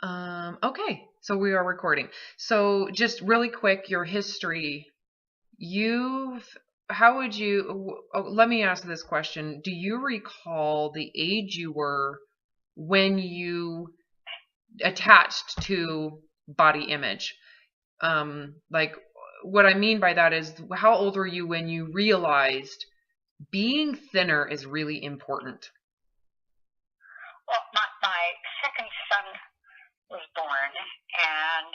Okay, so we are recording. So just really quick, your history. You've, how would you, let me ask this question. Do you recall the age you were when you attached to body image? Like what I mean by that is how old were you when you realized being thinner is really important? Well, my second son was born, and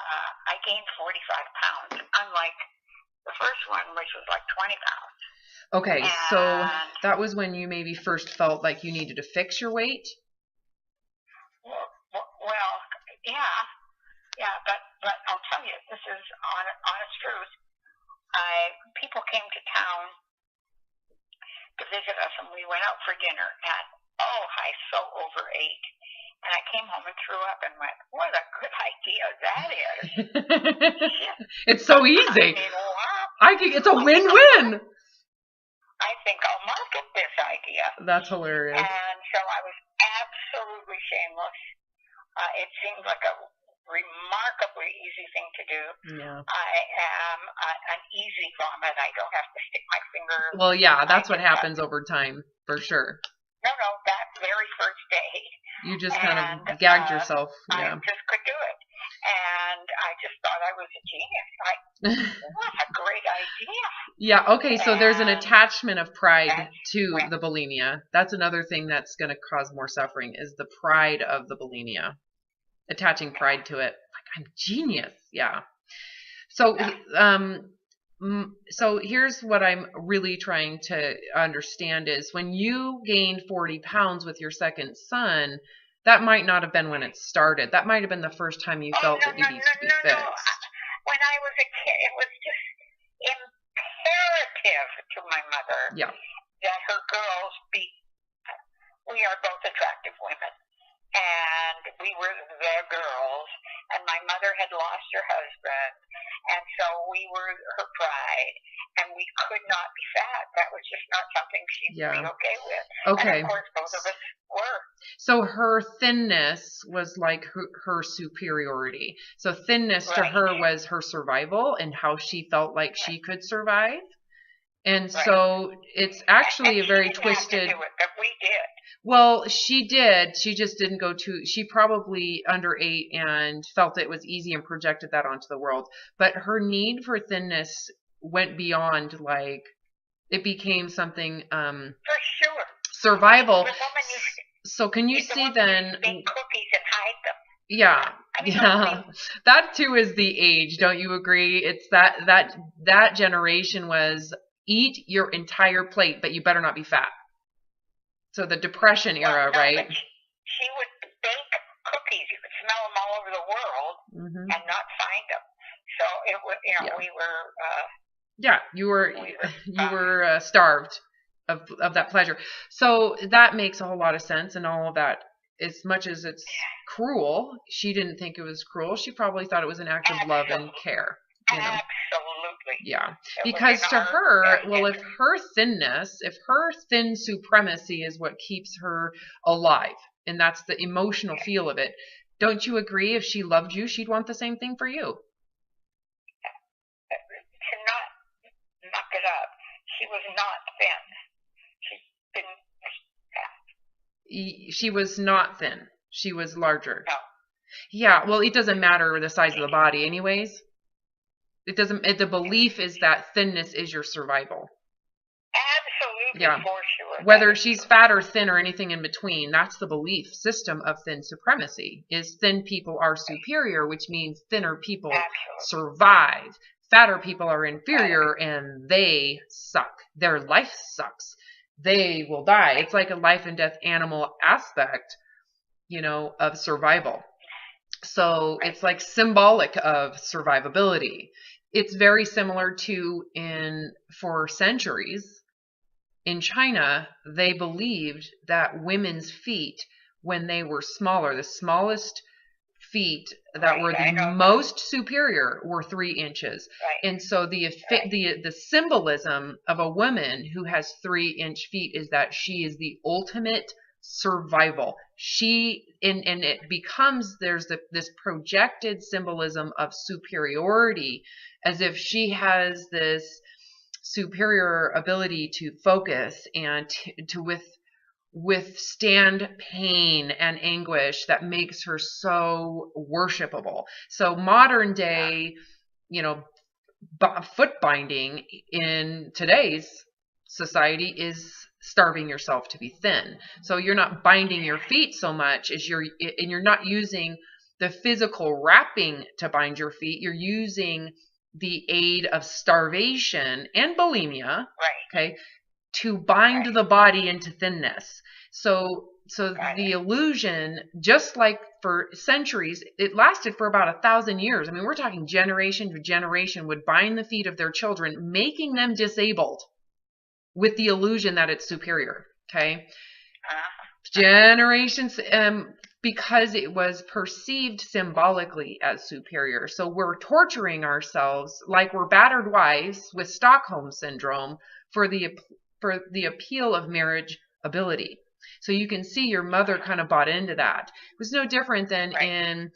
I gained 45 pounds, unlike the first one, which was like 20 pounds. Okay, so And, that was when you maybe first felt like you needed to fix your weight? well, but I'll tell you, this is honest truth. People came to town to visit us, and we went out for dinner, and I so overate. And I came home and threw up and went, what a good idea that is. It's so easy. It's a win-win. I think I'll market this idea. That's hilarious. And so I was absolutely shameless. It seemed like a remarkably easy thing to do. Yeah. I am an easy vomit. I don't have to stick my finger. Well, yeah, that's what happens over time, for sure. No, that very first day. You just kind of gagged yourself. Yeah. I just could do it. And I just thought I was a genius. What a great idea. Yeah, okay, so there's an attachment of pride to the bulimia. That's another thing that's going to cause more suffering is the pride of the bulimia. Attaching pride to it. Like, I'm genius. Yeah. So, so here's what I'm really trying to understand is when you gained 40 pounds with your second son, that might not have been when it started. That might have been the first time you felt that you needed to be fixed. When I was a kid, it was just imperative to my mother that her girls be, we are both attractive women. And we were their girls, and my mother had lost her husband, and so we were her pride, and we could not be fat. That was just not something she'd be okay with. Okay. And of course, both of us were. So her thinness was like her superiority. So thinness to her was her survival and how she felt like she could survive. And so it's actually a very twisted. Have to do it, but we did. Well, she did. She just didn't go too. She probably underate and felt it was easy and projected that onto the world. But her need for thinness went beyond, like, it became something. For sure. Survival. The woman so can you see then? Make cookies and hide them. Yeah. Yeah. That too is the age. Don't you agree? It's that generation was eat your entire plate, but you better not be fat. So the Depression era, right? She would bake cookies. You could smell them all over the world and not find them. So it was, we were. You were starved of that pleasure. So that makes a whole lot of sense, and all of that. As much as it's cruel, she didn't think it was cruel. She probably thought it was an act of love and care. Absolutely. Yeah, because to her, well, if her thinness, if her thin supremacy is what keeps her alive, and that's the emotional feel of it, don't you agree? If she loved you, she'd want the same thing for you. To not knock it up, she was not thin. She's been fat. She was not thin. She was larger. No. Yeah, well, it doesn't matter the size of the body anyways. It doesn't. The belief is that thinness is your survival. Absolutely, yeah. For sure. Whether she's fat or thin or anything in between, that's the belief system of thin supremacy. Is thin people are superior, which means thinner people survive. Fatter people are inferior, and they suck. Their life sucks. They will die. It's like a life and death animal aspect, of survival. So it's like symbolic of survivability. It's very similar to for centuries in China, they believed that women's feet, when they were smaller, the smallest feet that were the most superior were 3 inches. Right. And so the symbolism of a woman who has 3-inch feet is that she is the ultimate survival. And it becomes, there's this projected symbolism of superiority, as if she has this superior ability to focus and to withstand pain and anguish that makes her so worshipable. So modern day, foot binding in today's society is starving yourself to be thin. So you're not binding your feet so much as you're not using the physical wrapping to bind your feet. You're using the aid of starvation and bulimia, okay, to bind the body into thinness. So the illusion, just like for centuries, it lasted for about 1,000 years. I mean, we're talking generation to generation would bind the feet of their children, making them disabled with the illusion that it's superior. Okay. Generations, because it was perceived symbolically as superior. So we're torturing ourselves like we're battered wives with Stockholm syndrome for the appeal of marriage ability. So you can see your mother kind of bought into that. It was no different than in,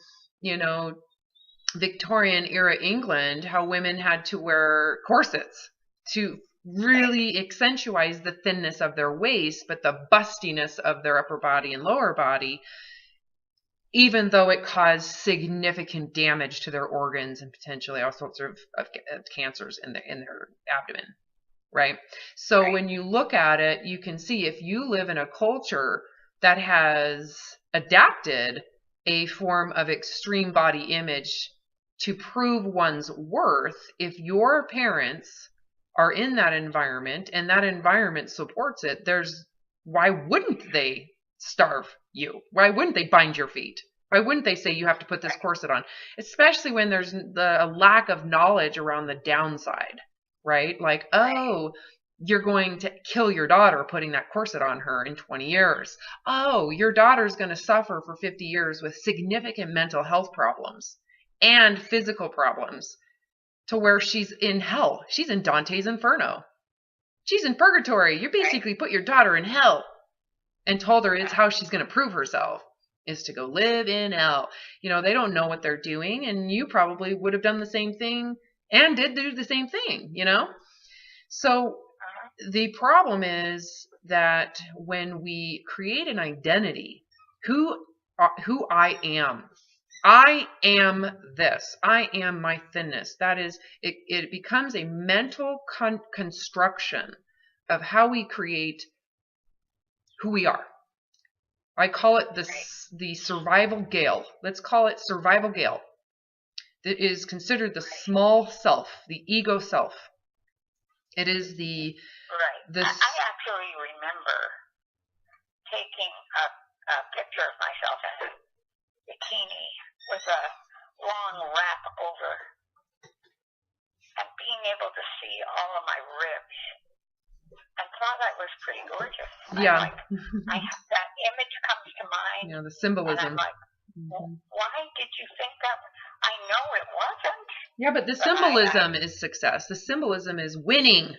Victorian era England, how women had to wear corsets to really accentuate the thinness of their waist, but the bustiness of their upper body and lower body, even though it caused significant damage to their organs and potentially all sorts of cancers in their abdomen. Right. So when you look at it, you can see if you live in a culture that has adapted a form of extreme body image to prove one's worth, if your parents are in that environment and that environment supports it, why wouldn't they starve you? Why wouldn't they bind your feet? Why wouldn't they say you have to put this corset on? Especially when there's a lack of knowledge around the downside. Right? Like, oh, you're going to kill your daughter putting that corset on her in 20 years. Oh, your daughter's going to suffer for 50 years with significant mental health problems and physical problems to where she's in hell. She's in Dante's Inferno. She's in purgatory. You basically put your daughter in hell and told her it's how she's going to prove herself, is to go live in hell. They don't know what they're doing, and you probably would have done the same thing and did do the same thing, So the problem is that when we create an identity, who I am this, I am my thinness. That is, it becomes a mental construction of how we create who we are. I call it the survival gale. Let's call it survival gale. It is considered the small self, the ego self. It is the... I actually remember taking a picture of myself in a bikini with a long wrap over and being able to see all of my ribs. I thought that was pretty gorgeous. Yeah. That image comes to mind. Yeah, the symbolism. And I'm like, why did you think that? I know it wasn't. Yeah, but the symbolism is success. The symbolism is winning.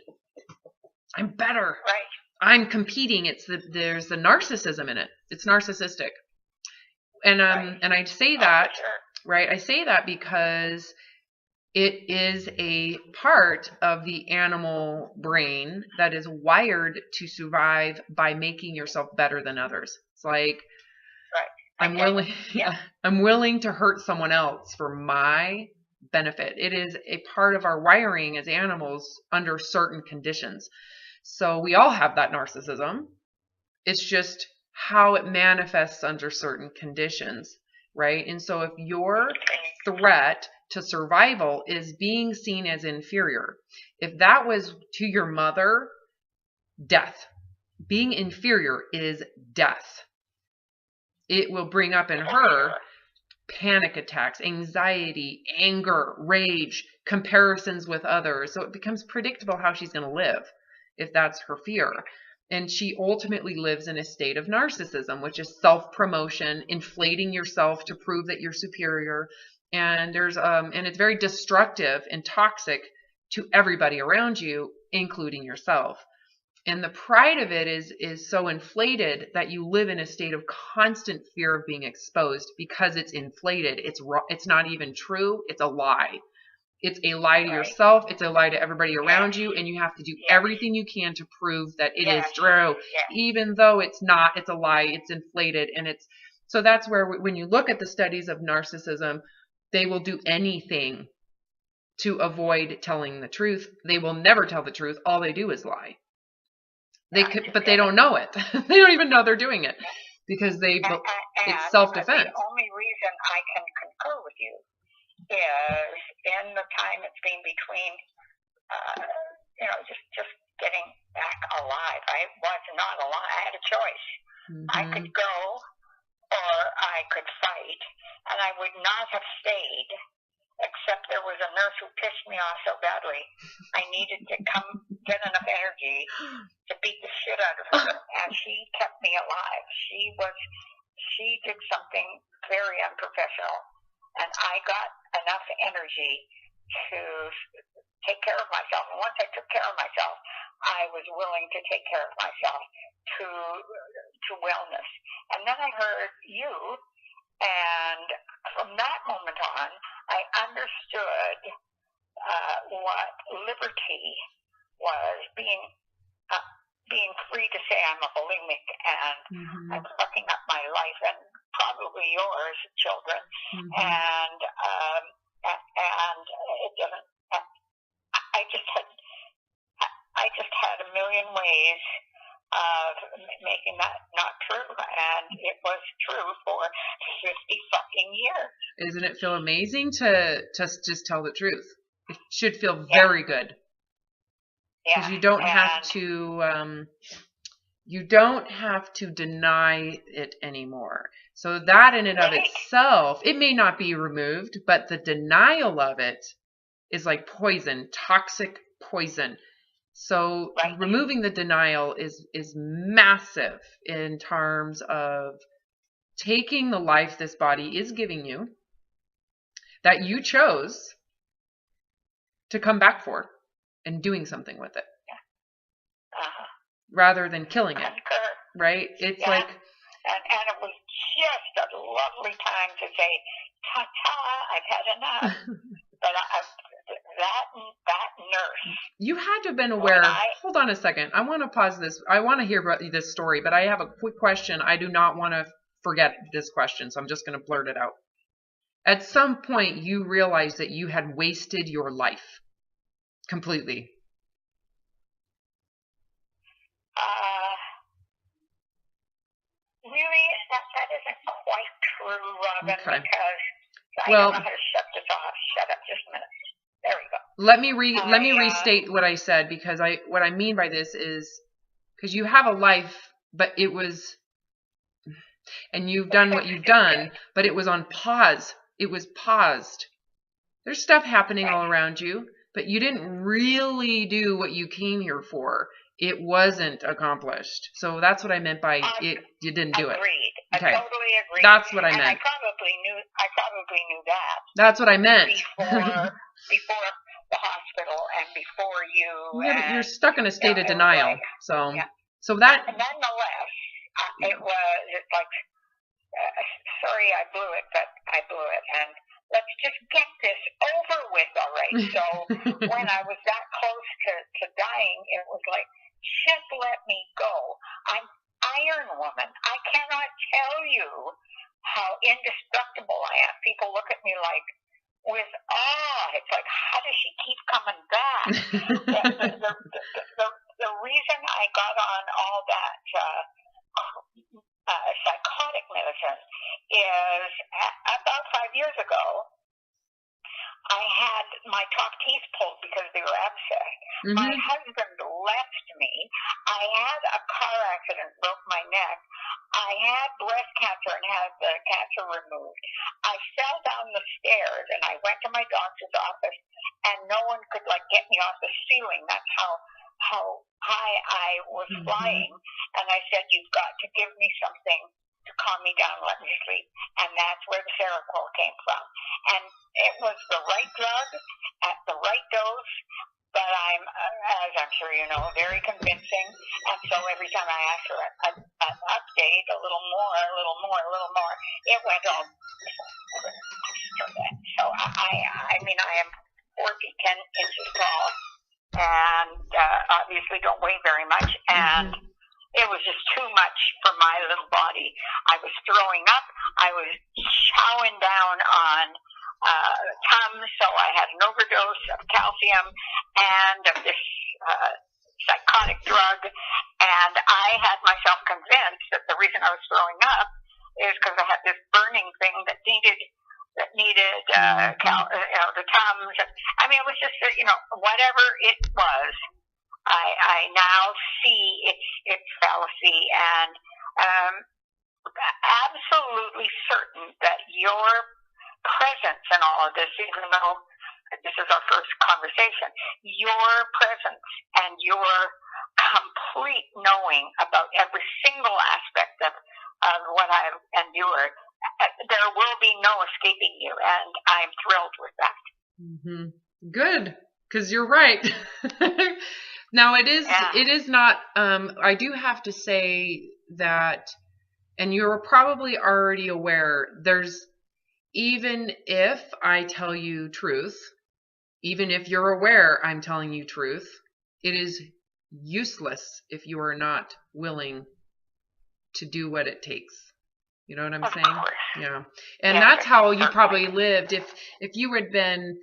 I'm better. Right. I'm competing. There's the narcissism in it. It's narcissistic. And and I say that, right? I say that because it is a part of the animal brain that is wired to survive by making yourself better than others. It's like, I'm willing to hurt someone else for my benefit. It is a part of our wiring as animals under certain conditions. So we all have that narcissism. It's just how it manifests under certain conditions, right? And so if your threat to survival is being seen as inferior, if that was to your mother, death. Being inferior is death. It will bring up in her panic attacks, anxiety, anger, rage, comparisons with others. So it becomes predictable how she's going to live if that's her fear. And she ultimately lives in a state of narcissism, which is self-promotion, inflating yourself to prove that you're superior. And there's and it's very destructive and toxic to everybody around you, including yourself. And the pride of it is so inflated that you live in a state of constant fear of being exposed because it's inflated. It's not even true. It's a lie. It's a lie to yourself. It's a lie to everybody around you. And you have to do everything you can to prove that it is true. Even though it's not, it's a lie. It's inflated. And so that's where when you look at the studies of narcissism, they will do anything to avoid telling the truth. They will never tell the truth. All they do is lie. But they don't know it. They don't even know they're doing it because it's self-defense. The only reason I can concur with you is in the time it's been between, just getting back alive. I was not alive. I had a choice. I could go or I could fight, and I would not have stayed. Except there was a nurse who pissed me off so badly, I needed to come get enough energy to beat the shit out of her, and she kept me alive. She did something very unprofessional, and I got enough energy to take care of myself. And once I took care of myself, I was willing to take care of myself to wellness. And then I heard you. And from that moment on, I understood what liberty was, being free to say I'm a bulimic and I'm fucking up my life and probably yours, children. And it doesn't. I just had a million ways of making that not true, and it was true for 50 fucking years. Isn't it feel amazing to just tell the truth? It should feel very good. Because you don't have to deny it anymore. So that in and of itself, it may not be removed, but the denial of it is like poison, toxic poison. So removing the denial is massive in terms of taking the life this body is giving you that you chose to come back for and doing something with it rather than killing it. Right? It's like... And it was just a lovely time to say, ta-ta, I've had enough. But that nurse. You had to have been aware. Hold on a second. I want to pause this. I want to hear about this story, but I have a quick question. I do not want to forget this question, so I'm just going to blurt it out. At some point, you realized that you had wasted your life completely. Really, that isn't quite true, Robin, because I don't know how to shut this off. Shut up just a minute. There we go. Let me restate what I said, because what I mean by this is because you have a life, but it was, and you've done what you've done, but it was on pause. It was paused. There's stuff happening all around you, but you didn't really do what you came here for. It wasn't accomplished. So that's what I meant by it. You didn't do it. Agreed. Okay. I totally agreed. That's what I meant. I probably knew that. That's what I meant. Before the hospital and before you. Yeah, but you're stuck in a state of denial. So And nonetheless, it was like, sorry I blew it, but I blew it. And let's just get this over with already. So when I was that close to dying, it was like, just let me go. I'm Iron Woman. I cannot tell you how indestructible I am. People look at me like with awe. It's like, how does she keep coming back? The reason I got on all that psychotic medicine is about 5 years ago, I had my top teeth pulled because they were abscessed. My husband left me. I had a car accident, broke my neck. I had breast cancer and had the cancer removed. I fell down the stairs and I went to my doctor's office and no one could get me off the ceiling. That's how high I was flying. And I said, you've got to give me something to calm me down, let me sleep. And that's where the Seroquel came from. And it was the right drug at the right dose, but I'm, as I'm sure you know, very convincing. And so every time I asked for an update, a little more, it went on. So I mean, I am 4 feet 10 inches tall, and obviously don't weigh very much, and it was just too much for my little body. I was throwing up. I was chowing down on Tums, so I had an overdose of calcium and of this psychotic drug, and I had myself convinced that the reason I was throwing up is because I had this burning thing that needed the Tums. I mean, it was just whatever it was. I now see its fallacy, and absolutely certain that your presence in all of this, even though this is our first conversation, your presence and your complete knowing about every single aspect of what I've endured, there will be no escaping you, and I'm thrilled with that. Mm-hmm. Good, because you're right. Now it is not, I do have to say that, and you're probably already aware, even if I tell you truth, even if you're aware I'm telling you truth, it is useless if you are not willing to do what it takes. You know what I'm saying? Course. Yeah. And that's how you probably lived. If you had been,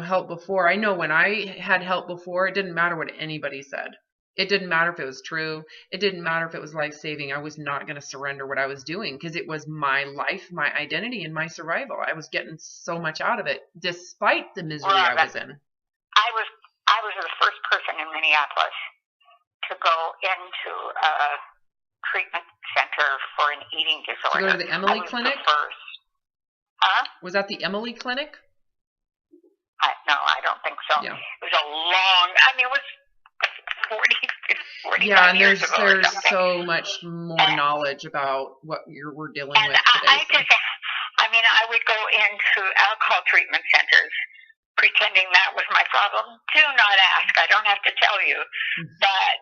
helped before. I know when I had help before, it didn't matter what anybody said. It didn't matter if it was true. It didn't matter if it was life-saving. I was not going to surrender what I was doing because it was my life, my identity, and my survival. I was getting so much out of it, despite the misery I was in. I was the first person in Minneapolis to go into a treatment center for an eating disorder. To go to the Emily Clinic? First. Huh? Was that the Emily Clinic? No, I don't think so. Yeah. It was a long, it was 40 yeah, and years there's ago so much more knowledge about what we're dealing with today. I would go into alcohol treatment centers pretending that was my problem. Do not ask. I don't have to tell you. But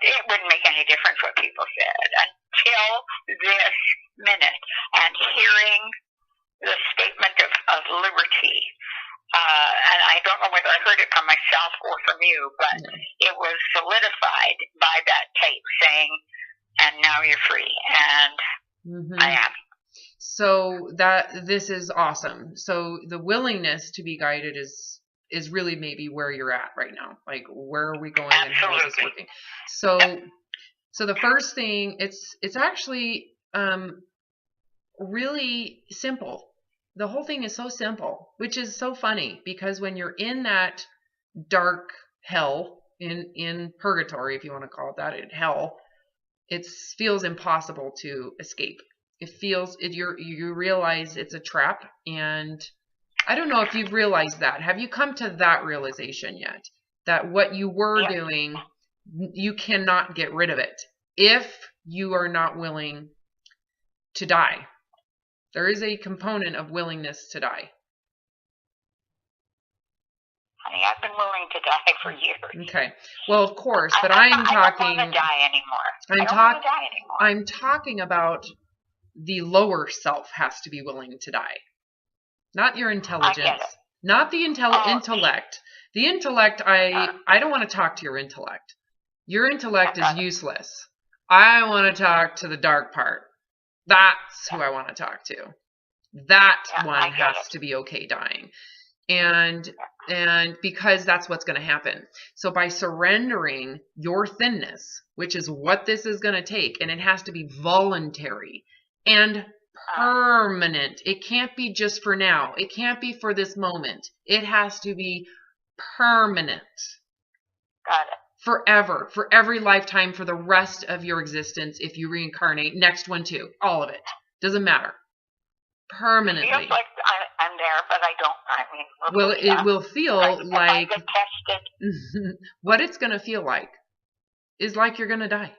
it wouldn't make any difference what people said until this minute. And hearing the statement of liberty, and I don't know whether I heard it from myself or from you, but it was solidified by that tape saying, and now you're free. And I am. So this is awesome. So the willingness to be guided is really maybe where you're at right now. Like, where are we going? Absolutely. And how is this working? So the first thing, it's actually really simple. The whole thing is so simple, which is so funny, because when you're in that dark hell, in purgatory, if you want to call it that, in hell, it feels impossible to escape. It feels you realize it's a trap, and I don't know if you've realized that. Have you come to that realization yet? That what you were doing, you cannot get rid of it if you are not willing to die. There is a component of willingness to die. Honey, I've been willing to die for years. Okay. Well, of course, but I'm talking. I don't want to die anymore. I'm talking about the lower self has to be willing to die, not your intelligence, not the intellect. The intellect, I don't want to talk to your intellect. Your intellect is useless. I want to talk to the dark part. That's who I want to talk to. That one has to be okay dying. And because that's what's going to happen. So by surrendering your thinness, which is what this is going to take, and it has to be voluntary and permanent. It can't be just for now. It can't be for this moment. It has to be permanent. Got it. Forever, for every lifetime, for the rest of your existence. If you reincarnate, next one too, all of it, doesn't matter. Permanently. It feels like I'm there, but I don't. Well, it will feel like I get tested. What it's going to feel like is like you're going to die,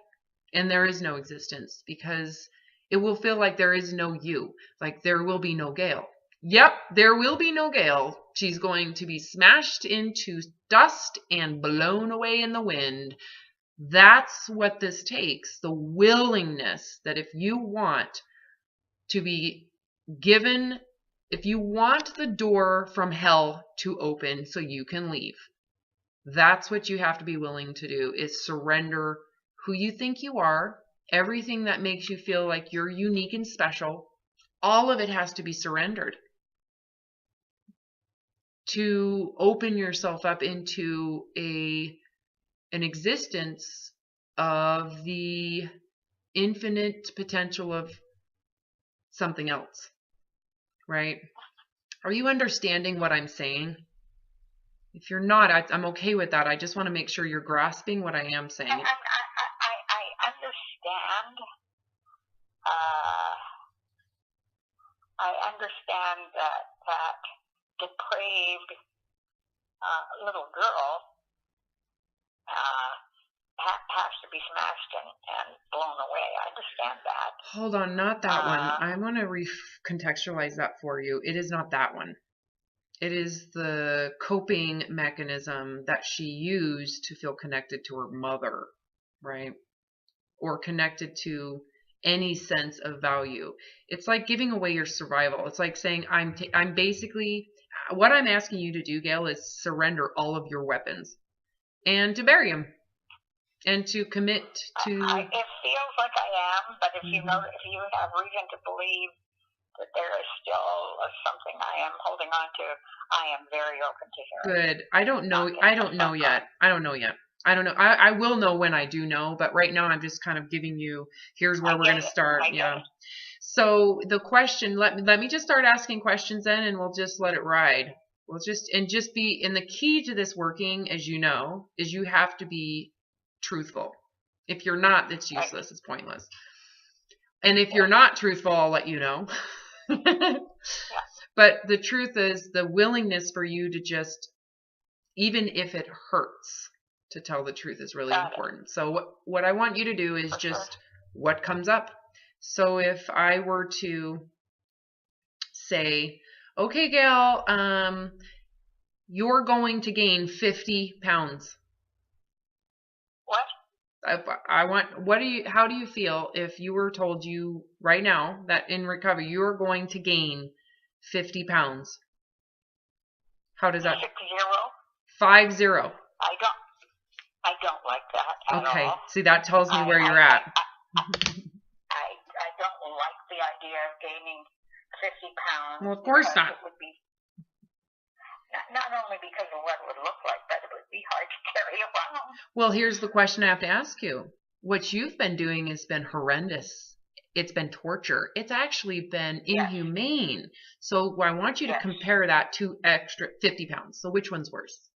and there is no existence, because it will feel like there is no you, like there will be no Gail. Yep, there will be no Gail. She's going to be smashed into dust and blown away in the wind. That's what this takes. The willingness that if you want to be given, if you want the door from hell to open so you can leave, that's what you have to be willing to do, is surrender who you think you are, everything that makes you feel like you're unique and special. All of it has to be surrendered to open yourself up into an existence of the infinite potential of something else, right? Are you understanding what I'm saying? If you're not, I'm okay with that. I just want to make sure you're grasping what I am saying. I understand. I understand that depraved little girl has to be smashed and blown away. I understand that. Hold on, not that one. I want to recontextualize that for you. It is not that one. It is the coping mechanism that she used to feel connected to her mother, right? Or connected to any sense of value. It's like giving away your survival. It's like saying, I'm basically, what I'm asking you to do, Gail, is surrender all of your weapons and to bury them and to commit to. It feels like I am, but if you know, if you have reason to believe that there is still something I am holding on to, I am very open to hearing. Good. I don't know yet. I don't know. I will know when I do know, but right now I'm just kind of giving you, here's where we're going to start. Yeah. So the question, let me just start asking questions then, and we'll just let it ride. We'll just be, and the key to this working, as you know, is you have to be truthful. If you're not, it's useless. It's pointless. And if you're not truthful, I'll let you know. But the truth is, the willingness for you to just, even if it hurts, to tell the truth is really important. So what I want you to do is just what comes up. So if I were to say, okay, Gail, you're going to gain 50 pounds. What? How do you feel if you were told you right now that in recovery, you're going to gain 50 pounds? How does that? 50. I don't like that at all. See, that tells me where you're at. I don't like the idea of gaining 50 pounds. Well, of course not. It would be, not only because of what it would look like, but it would be hard to carry around. Well, here's the question I have to ask you. What you've been doing has been horrendous. It's been torture. It's actually been inhumane. So I want you to compare that to extra 50 pounds. So which one's worse?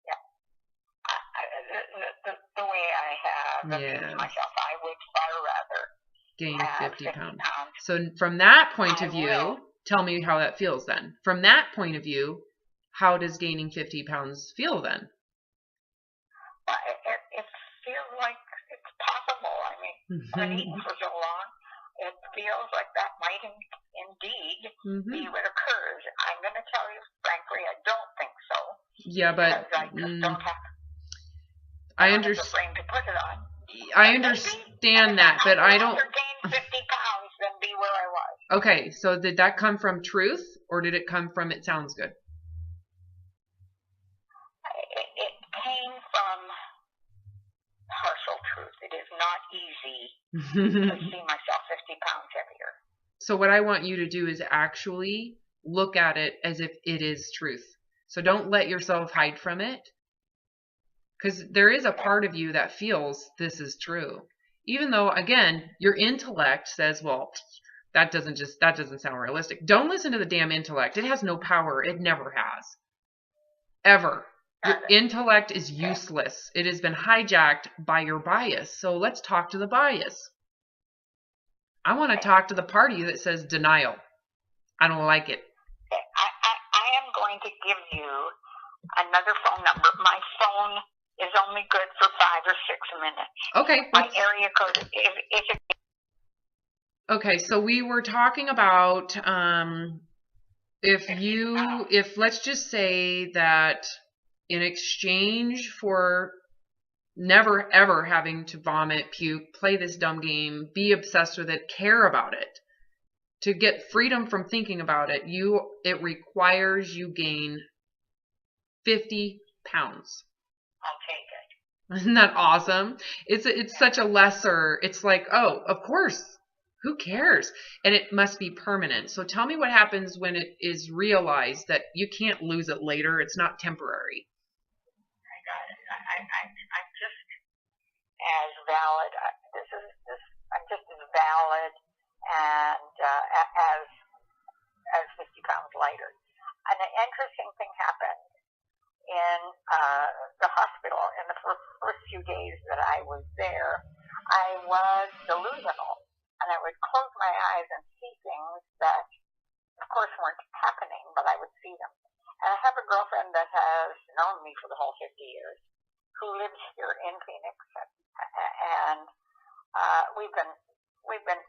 The way I have abused myself, I would far rather gain 50 pounds. So from that point of view, tell me how that feels then. From that point of view, how does gaining 50 pounds feel then? It feels like it's possible. I mean, I've been eating for so long. It feels like that might indeed be what occurs. I'm going to tell you frankly, I don't think so. Yeah, but I just don't have. I understand that, but I don't. Gain 50 pounds than be where I was. Okay, so did that come from truth, or did it come from it sounds good? It came from partial truth. It is not easy to see myself 50 pounds heavier. So what I want you to do is actually look at it as if it is truth. So don't let yourself hide from it. Because there is a part of you that feels this is true. Even though, again, your intellect says, well, that doesn't sound realistic. Don't listen to the damn intellect. It has no power. It never has. Ever. Your intellect is useless. It has been hijacked by your bias. So let's talk to the bias. I want to talk to the party that says denial. I don't like it. I am going to give you another phone number. My phone is only good for 5 or 6 minutes. Okay. My area code Okay, so we were talking about if let's just say that in exchange for never ever having to vomit, puke, play this dumb game, be obsessed with it, care about it, to get freedom from thinking about it, it requires you gain 50 pounds. I'll take it. Isn't that awesome? It's such a lesser, it's like, oh, of course, who cares? And it must be permanent. So tell me what happens when it is realized that you can't lose it later. It's not temporary. I got it. I'm just as valid. I'm just as valid and as 50 pounds lighter. And an interesting thing happened in the hospital in the first few days that I was there. I was delusional, and I would close my eyes and see things that, of course, weren't happening, but I would see them. And I have a girlfriend that has known me for the whole 50 years, who lives here in Phoenix, and we've been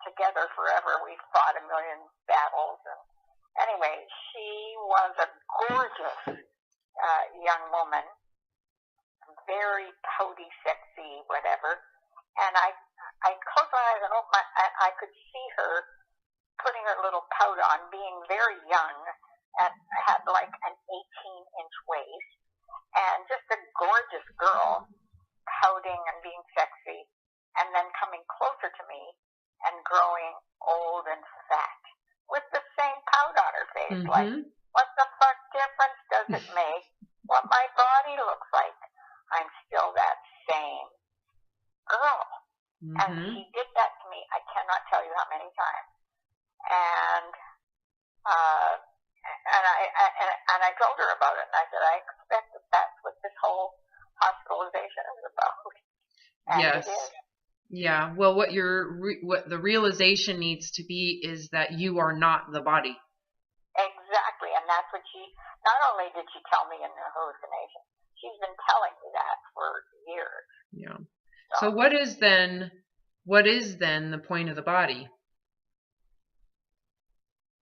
together forever. We've fought a million battles, and anyway, she was a gorgeous young woman, very pouty, sexy, whatever. And I closed my eyes and I could see her putting her little pout on, being very young, and had like an 18-inch waist, and just a gorgeous girl, pouting and being sexy, and then coming closer to me and growing old and fat with the same pout on her face. Mm-hmm. Like, what the fuck difference does it make what my body looks like? I'm still that same girl. Mm-hmm. And she did that to me, I cannot tell you how many times. And I told her about it, and I said, I expect that that's what this whole hospitalization is about. And yes. It is. Yeah. Well, what the realization needs to be is that you are not the body. Exactly, and that's what not only did she tell me in the hallucination, she's been telling me that for years. Yeah. So what is then the point of the body?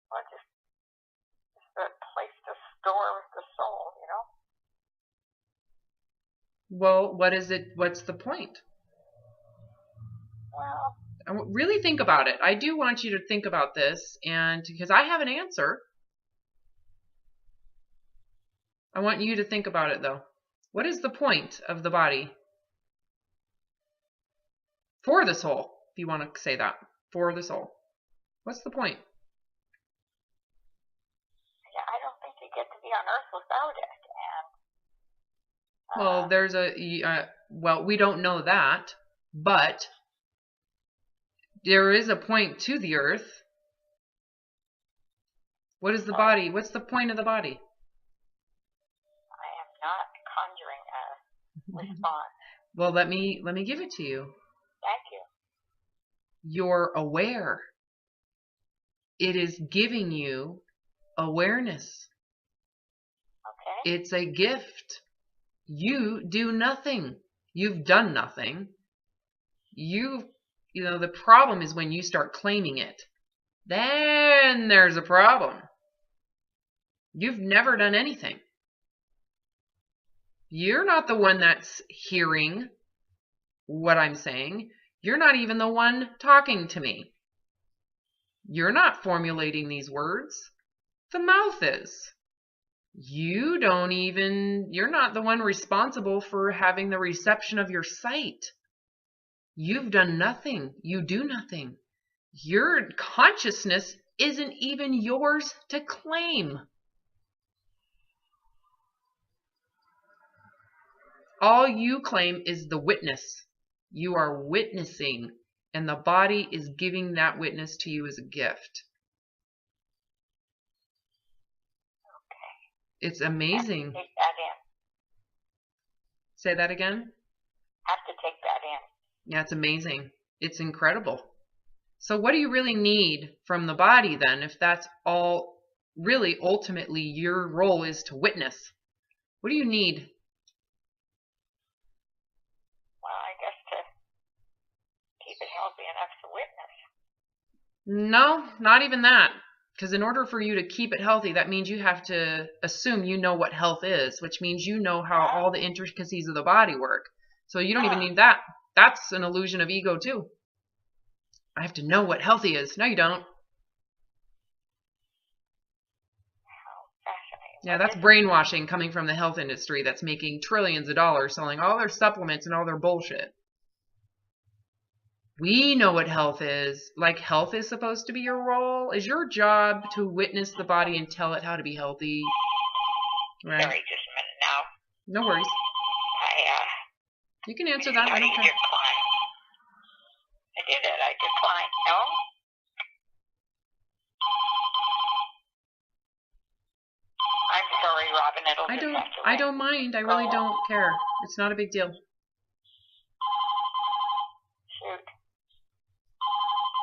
Well, just a place to store the soul, you know? Well, what is it? What's the point? Well, really think about it. I do want you to think about this, and because I have an answer. I want you to think about it, though. What is the point of the body? For the soul, if you want to say that. For the soul. What's the point? Yeah, I don't think you get to be on Earth without it. And, well, there's well, we don't know that, but there is a point to the Earth. What is the body? What's the point of the body? I am not conjuring a response. Well, let me give it to you. Thank you. You're aware. It is giving you awareness. Okay. It's a gift. You do nothing. You've done nothing. You know, the problem is when you start claiming it. Then there's a problem. You've never done anything. You're not the one that's hearing what I'm saying. You're not even the one talking to me. You're not formulating these words. The mouth is. You're not the one responsible for having the reception of your sight. You've done nothing. You do nothing. Your consciousness isn't even yours to claim. All you claim is the witness. You are witnessing, and the body is giving that witness to you as a gift. Okay. It's amazing. Have to take that in. Say that again? Have to take that in. Yeah, it's amazing. It's incredible. So what do you really need from the body then, if that's all really ultimately your role is to witness? What do you need? Keep it healthy enough to witness. No, not even that. Because in order for you to keep it healthy, that means you have to assume you know what health is, which means you know how all the intricacies of the body work. So you don't even need that. That's an illusion of ego too. I have to know what healthy is. No, you don't. Yeah, that's brainwashing coming from the health industry that's making trillions of dollars selling all their supplements and all their bullshit. We know what health is. Like, health is supposed to be your role. Is your job to witness the body and tell it how to be healthy? Right. Sorry, just a minute now. No worries. You can answer that. I don't care. I did it. I declined. No? I'm sorry, Robin. I don't mind. I really don't care. It's not a big deal. Shoot.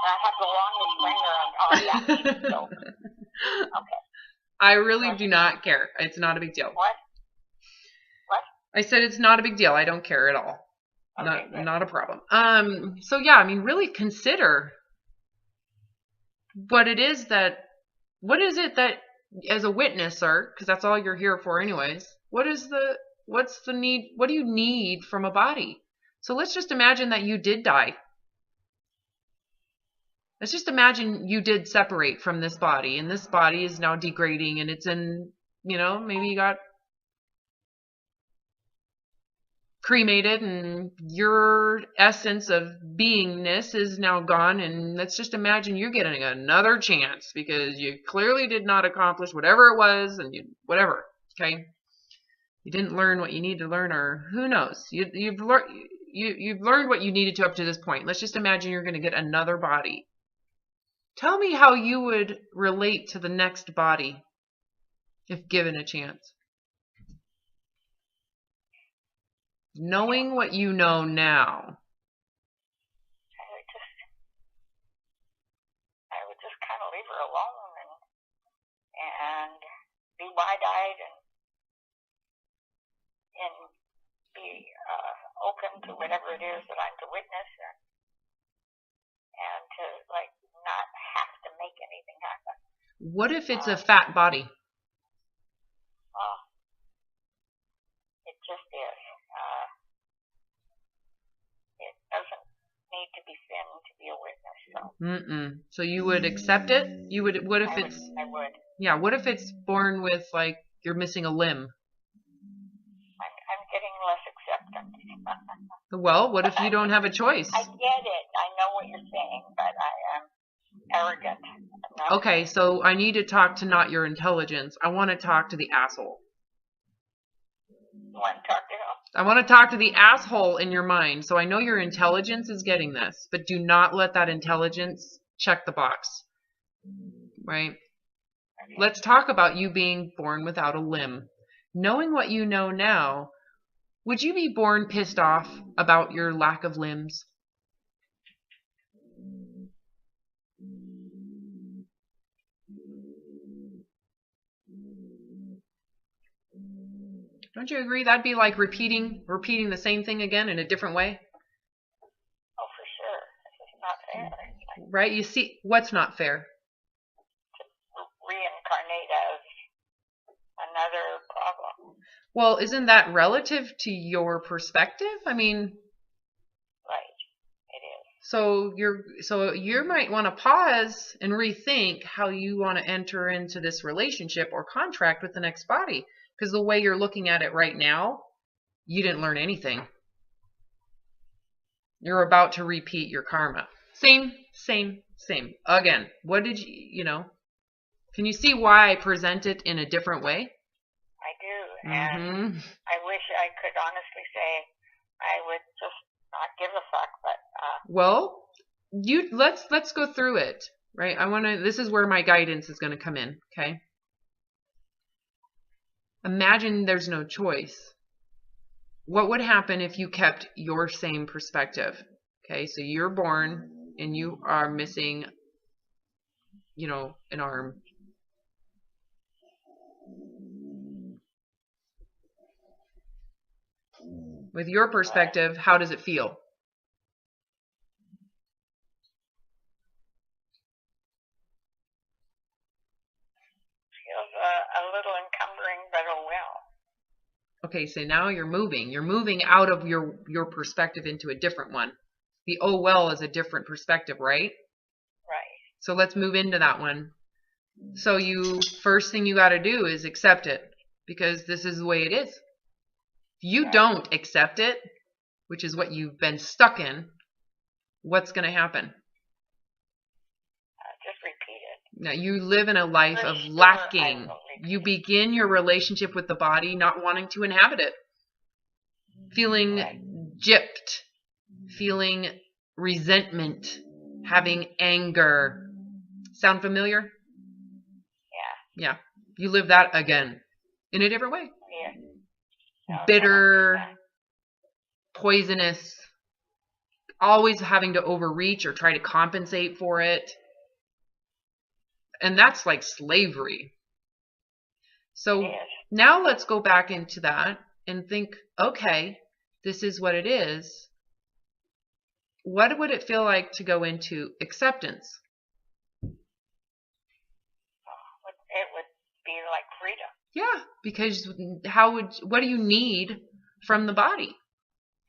I have the longest finger on that. So. Okay. I really do not care. It's not a big deal. What? I said it's not a big deal. I don't care at all. Okay, not a problem. So yeah, I mean, really consider what it is that as a witnesser, because that's all you're here for anyways, what's the need, what do you need from a body? So let's just imagine that you did die. Let's just imagine you did separate from this body, and this body is now degrading, and it's in, maybe you got cremated and your essence of beingness is now gone, and let's just imagine you're getting another chance because you clearly did not accomplish whatever it was, and whatever, okay? You didn't learn what you need to learn, or who knows? You've learned what you needed to up to this point. Let's just imagine you're going to get another body. Tell me how you would relate to the next body if given a chance. Knowing what you know now. I would just kind of leave her alone and be wide-eyed and be open to whatever it is that I'm to witness and to not have to make anything happen. What if it's a fat body? It just is. It doesn't need to be thin to be a witness. So you would accept it? You would. What if I would. Yeah. What if it's born with you're missing a limb? I'm getting less acceptance. Well, what if you don't have a choice? I get it. I know what you're saying, but I am arrogant. Okay, so I need to talk to not your intelligence. I want to talk to the asshole. You want to talk to him? I want to talk to the asshole in your mind. So I know your intelligence is getting this, but do not let that intelligence check the box. Right? Okay. Let's talk about you being born without a limb. Knowing what you know now, would you be born pissed off about your lack of limbs? Don't you agree? That'd be like repeating the same thing again in a different way. Oh, for sure. It's not fair. Right? You see, what's not fair? To reincarnate as another problem. Well, isn't that relative to your perspective? I mean, right. It is. So you might want to pause and rethink how you want to enter into this relationship or contract with the next body. Because the way you're looking at it right now, you didn't learn anything. You're about to repeat your karma. Same. Again, what did can you see why I present it in a different way? I do. And I wish I could honestly say I would just not give a fuck, but well, let's go through it, right? This is where my guidance is going to come in, okay? Imagine there's no choice. What would happen if you kept your same perspective? Okay, so you're born and you are missing, an arm. With your perspective, how does it feel? little encumbering, but oh well. Okay, so now you're moving. You're moving out of your perspective into a different one. The oh well is a different perspective, right? Right. So let's move into that one. So first thing you got to do is accept it, because this is the way it is. If you don't accept it, which is what you've been stuck in, what's going to happen? Just repeat it. Now, you live in a life of lacking. You begin your relationship with the body not wanting to inhabit it. Feeling gypped. Feeling resentment. Having anger. Sound familiar? Yeah. Yeah. You live that again. In a different way. Yeah. Bitter. Poisonous. Always having to overreach or try to compensate for it. And that's like slavery. So now let's go back into that and think, okay, this is what it is. What would it feel like to go into acceptance? It would be like freedom. Yeah, because what do you need from the body?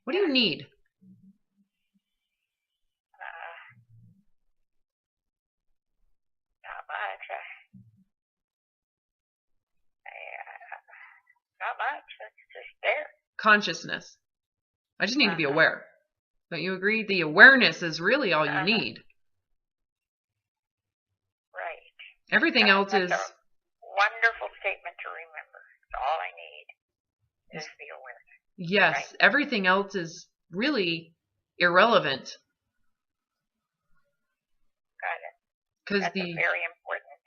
What do you need? Not much. Not much. It's just there. Consciousness. I just need to be aware. Don't you agree? The awareness is really all you need. Right. Everything else is... a wonderful statement to remember. All I need is the awareness. Yes. Right? Everything else is really irrelevant. Got it. That's very important.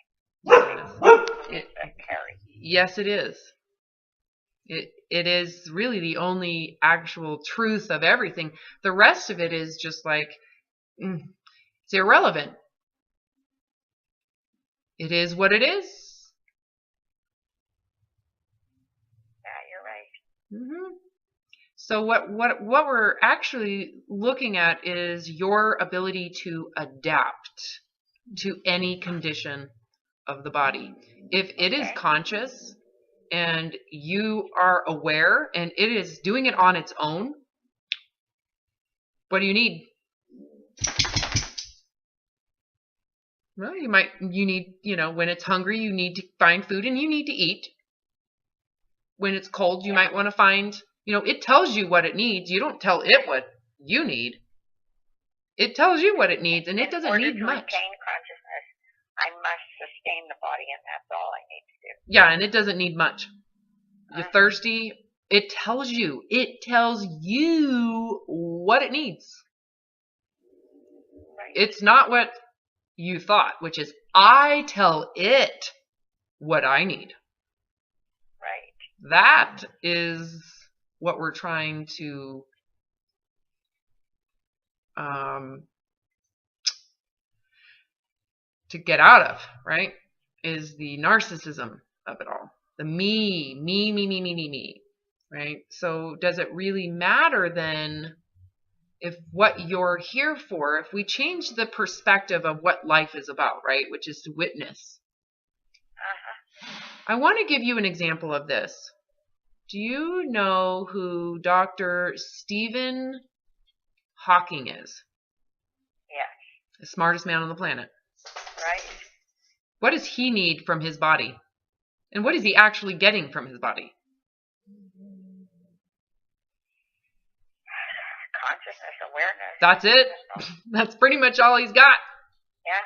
Yes, it is. It is really the only actual truth of everything. The rest of it is just like, it's irrelevant. It is what it is. Yeah, you're right. Mm-hmm. So what we're actually looking at is your ability to adapt to any condition of the body. If it is conscious and you are aware and it is doing it on its own, what do you need? Well, you need, when it's hungry, you need to find food and you need to eat. When it's cold, you might want to find, it tells you what it needs. You don't tell it what you need. It tells you what it needs, and it doesn't need much. In order to retain consciousness, I must sustain the body, and that's all I need to do. Yeah, and it doesn't need much. You're thirsty. It tells you. It tells you what it needs. Right. It's not what you thought, which is I tell it what I need. Right. That is what we're trying to get out of, right? Is the narcissism of it all. The me, right? So does it really matter then if what you're here for, if we change the perspective of what life is about, right? Which is to witness. I want to give you an example of this. Do you know who Dr. Stephen Hawking is? Yes. The smartest man on the planet. Right. What does he need from his body? And what is he actually getting from his body? Consciousness, awareness. That's it. That's pretty much all he's got. Yeah,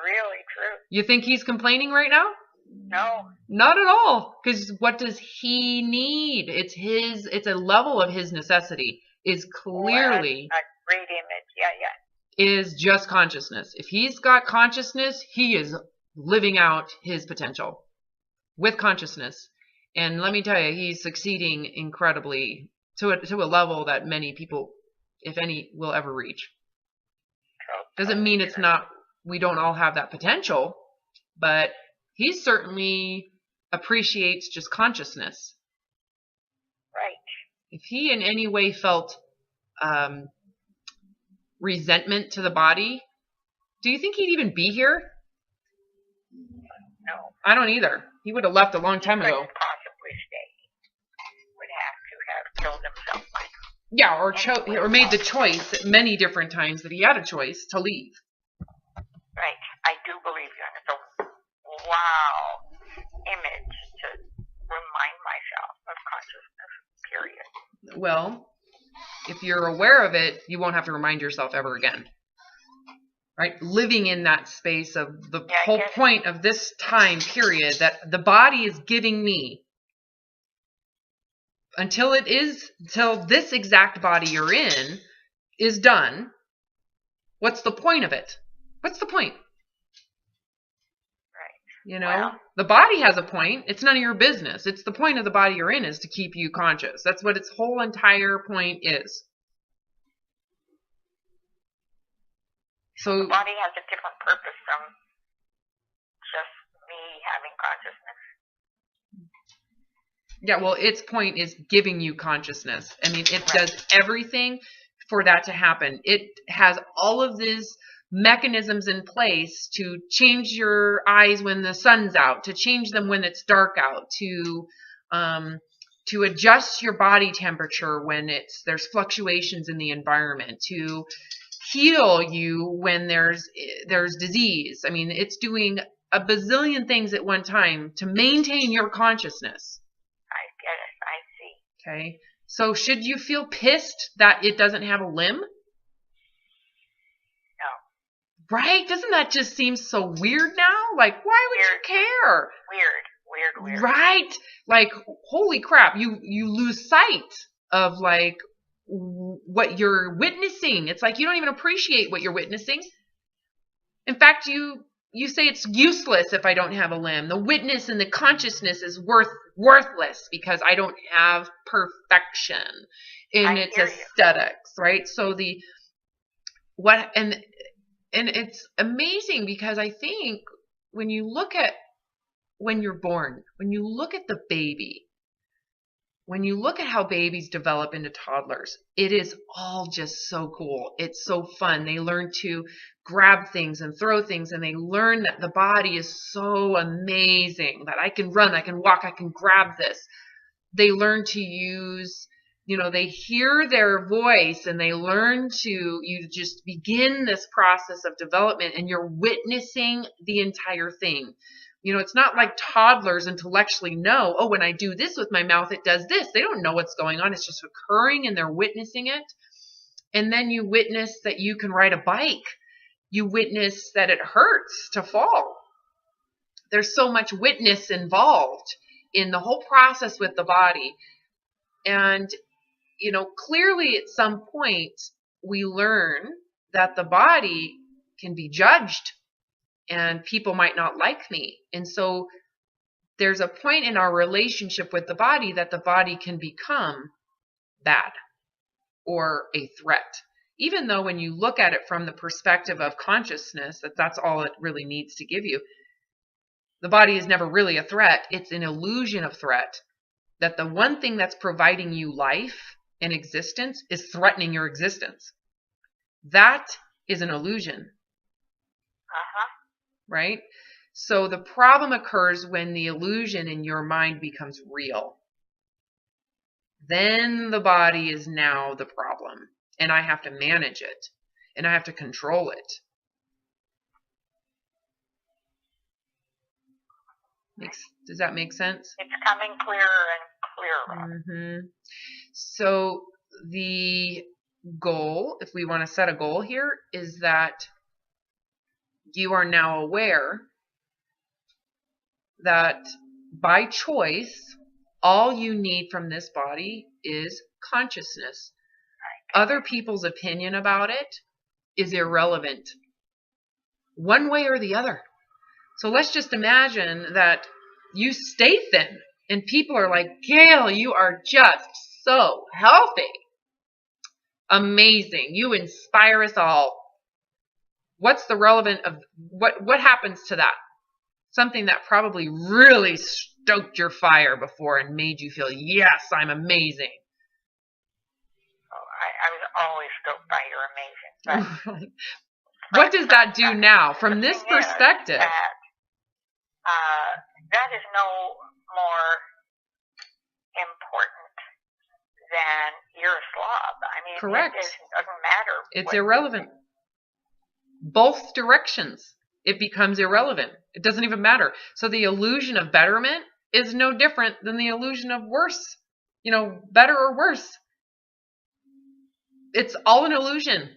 really true. You think he's complaining right now? No. Not at all. Because what does he need? It's a level of his necessity is clearly a great image. Yeah. Is just consciousness. If he's got consciousness, he is living out his potential with consciousness. And let me tell you, he's succeeding incredibly to a level that many people, if any, will ever reach. Doesn't mean we don't all have that potential, but he certainly appreciates just consciousness. Right. If he in any way felt resentment to the body, do you think he'd even be here? No. I don't either. He would have left a long time ago. Couldn't possibly stay. He would have to have killed himself by now. Yeah, or made the choice many different times that he had a choice to leave. Right. I do believe you. And it's a wow image to remind myself of consciousness, period. Well, if you're aware of it, you won't have to remind yourself ever again. Right? Living in that space of the whole point of this time period that the body is giving me until this exact body you're in is done. What's the point of it? What's the point? You know, well, the body has a point. It's none of your business. It's the point of the body you're in is to keep you conscious. That's what its whole entire point is. So the body has a different purpose from just me having consciousness. Yeah, well, its point is giving you consciousness. I mean, it does everything for that to happen. It has all of these mechanisms in place to change your eyes when the sun's out, to change them when it's dark out, to adjust your body temperature when there's fluctuations in the environment, to heal you when there's disease. I mean, it's doing a bazillion things at one time to maintain your consciousness. I get it. I see. Okay. So should you feel pissed that it doesn't have a limb? Right? Doesn't that just seem so weird now? Like, why would you care? Weird. Right? Like, holy crap, you lose sight of, like, what you're witnessing. It's like you don't even appreciate what you're witnessing. In fact, you say it's useless if I don't have a limb. The witness and the consciousness is worthless because I don't have perfection in its aesthetics, right? So and it's amazing because I think when you look at when you're born, when you look at the baby, when you look at how babies develop into toddlers, it is all just so cool. It's so fun. They learn to grab things and throw things, and they learn that the body is so amazing, that I can run, I can walk, I can grab this. They learn to use, they hear their voice and they learn you just begin this process of development and you're witnessing the entire thing. It's not like toddlers intellectually know, oh, when I do this with my mouth, it does this. They don't know what's going on. It's just occurring and they're witnessing it. And then you witness that you can ride a bike. You witness that it hurts to fall. There's so much witness involved in the whole process with the body. And clearly at some point we learn that the body can be judged and people might not like me. And so there's a point in our relationship with the body that the body can become bad or a threat. Even though when you look at it from the perspective of consciousness, that's all it really needs to give you. The body is never really a threat. It's an illusion of threat. That the one thing that's providing you life and existence is threatening your existence. That is an illusion. Right? So the problem occurs when the illusion in your mind becomes real. Then the body is now the problem. And I have to manage it. And I have to control it. Does that make sense? It's coming clearer and clearer. So the goal, if we want to set a goal here, is that you are now aware that by choice, all you need from this body is consciousness. Other people's opinion about it is irrelevant, one way or the other. So let's just imagine that you stay thin and people are like, Gail, you are just so healthy. Amazing. You inspire us all. What's the relevant of what happens to that? Something that probably really stoked your fire before and made you feel, yes, I'm amazing. Oh, I was always stoked by your amazing. What does that do now from this perspective? That is no more important than you're a slob. I mean, Correct. It doesn't matter. It's irrelevant. Both directions. It becomes irrelevant. It doesn't even matter. So the illusion of betterment is no different than the illusion of worse. Better or worse. It's all an illusion.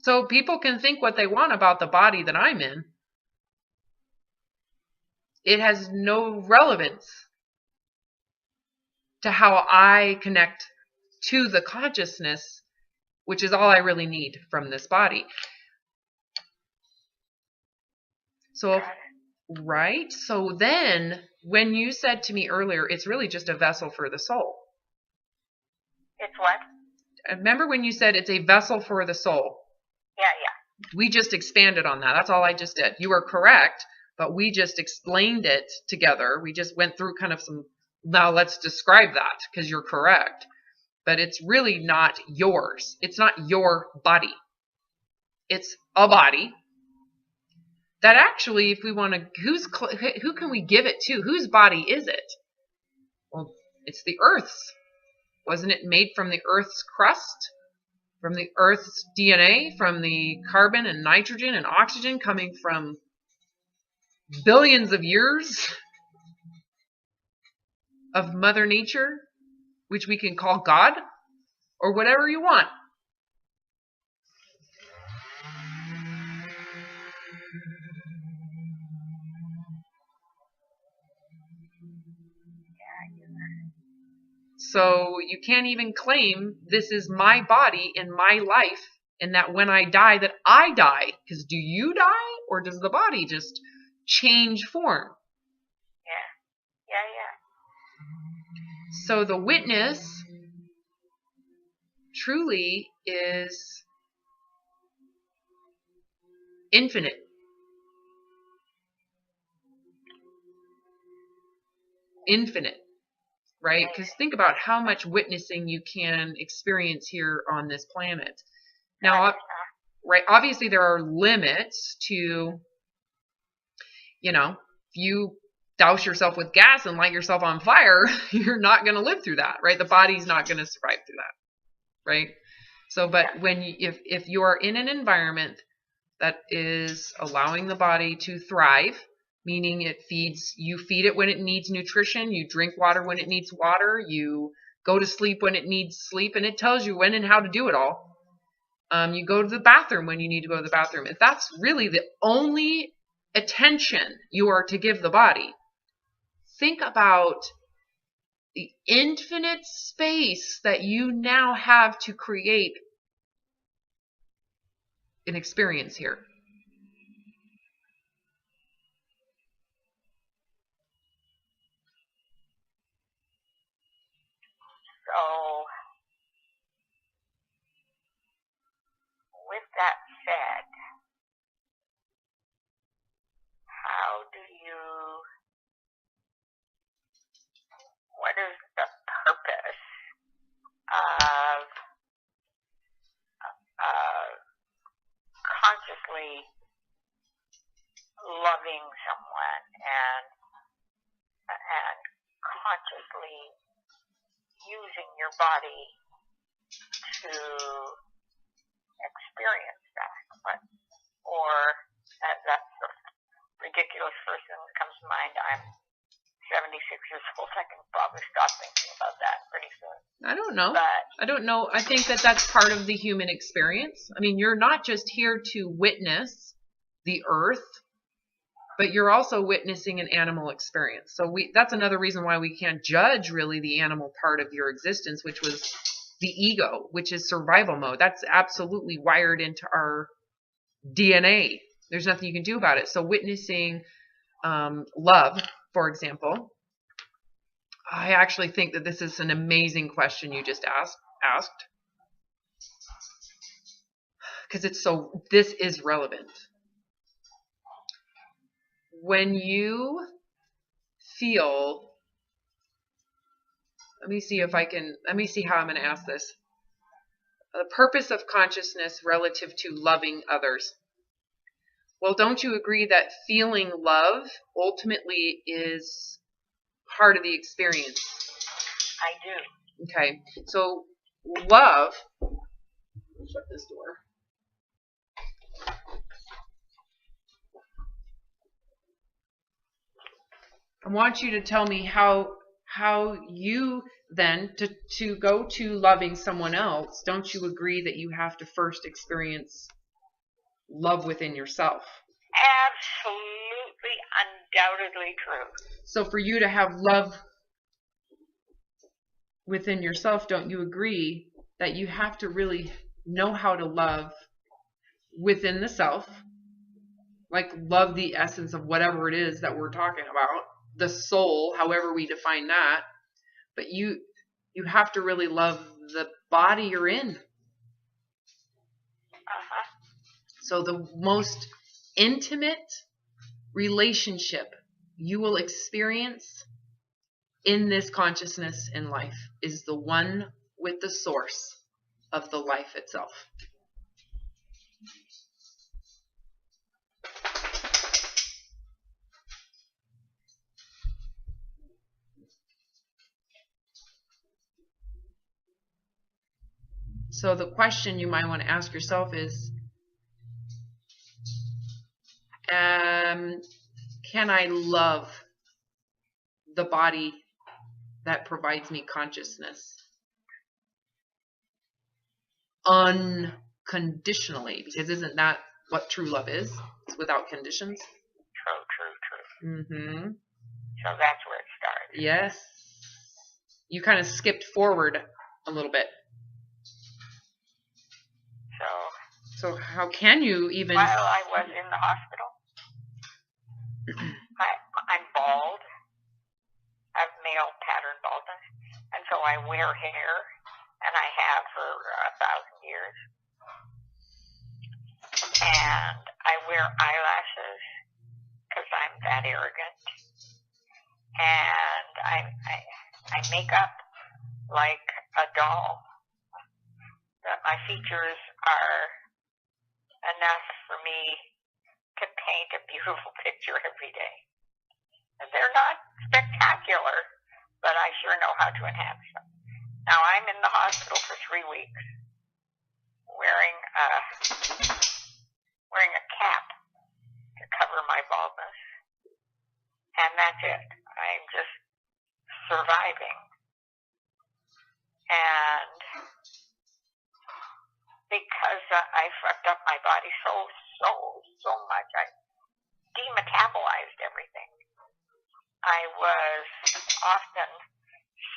So people can think what they want about the body that I'm in. It has no relevance to how I connect to the consciousness, which is all I really need from this body. So, right? So then, when you said to me earlier, it's really just a vessel for the soul. It's what? Remember when you said it's a vessel for the soul? Yeah. We just expanded on that. That's all I just did. You are correct, but we just explained it together. We just went through kind of some, now let's describe that, because you're correct. But it's really not yours. It's not your body. It's a body that actually, if we want to, who can we give it to? Whose body is it? Well, it's the Earth's. Wasn't it made from the Earth's crust? From the Earth's DNA? From the carbon and nitrogen and oxygen coming from billions of years of Mother Nature, which we can call God, or whatever you want. So you can't even claim this is my body and my life, and that when I die, that I die. Because do you die, or does the body just change form? Yeah. So the witness truly is infinite. Infinite. Right? Because think about how much witnessing you can experience here on this planet. Now, right, obviously there are limits to, if you douse yourself with gas and light yourself on fire, you're not going to live through that, right? The body's not going to survive through that, right? So, but if you are in an environment that is allowing the body to thrive, meaning you feed it when it needs nutrition, you drink water when it needs water, you go to sleep when it needs sleep, and it tells you when and how to do it all. You go to the bathroom when you need to go to the bathroom. If that's really the only attention you are to give the body, think about the infinite space that you now have to create an experience here. So, with that said, what is the purpose of consciously loving someone and consciously using your body to experience that? Or that's the ridiculous person that comes to mind. I'm 76 years old. I can probably stop thinking about that pretty soon. I don't know. I don't know. I think that that's part of the human experience. I mean, you're not just here to witness the earth, but you're also witnessing an animal experience. So that's another reason why we can't judge really the animal part of your existence, which was the ego, which is survival mode. That's absolutely wired into our DNA. There's nothing you can do about it. So witnessing love, for example, I actually think that this is an amazing question you just asked. Because this is relevant. When you feel, let me see how I'm going to ask this. The purpose of consciousness relative to loving others. Well, don't you agree that feeling love ultimately is part of the experience? I do. Okay. So love, shut this door. I want you to tell me how you then to go to loving someone else, don't you agree that you have to first experience love within yourself? Absolutely, undoubtedly true. So for you to have love within yourself, don't you agree that you have to really know how to love within the self? Like love the essence of whatever it is that we're talking about, the soul, however we define that. But you have to really love the body you're in. So the most intimate relationship you will experience in this consciousness in life is the one with the source of the life itself. So the question you might want to ask yourself is, can I love the body that provides me consciousness unconditionally? Because isn't that what true love is? It's without conditions. True. Mm-hmm. So that's where it started. Yes. You kind of skipped forward a little bit. So how can you even... While I was in the hospital, I'm bald. I have male pattern baldness. And so I wear hair, and I have for 1,000 years. And I wear eyelashes because I'm that arrogant. And I make up like a doll. That my features are enough for me to paint a beautiful picture every day. And they're not spectacular, but I sure know how to enhance them. Now I'm in the hospital for 3 weeks, wearing a cap to cover my baldness, and that's it. I'm just surviving. And because I fucked up my body so much, I demetabolized everything. I was often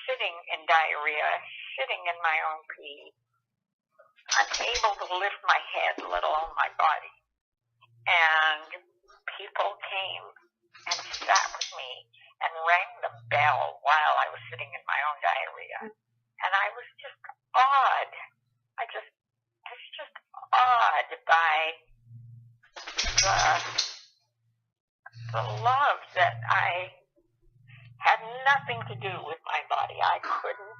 sitting in diarrhea, sitting in my own pee, unable to lift my head, let alone my body. And people came and sat with me and rang the bell while I was sitting in my own diarrhea. And I was just awed. I was just awed by the love that I had nothing to do with my body. I couldn't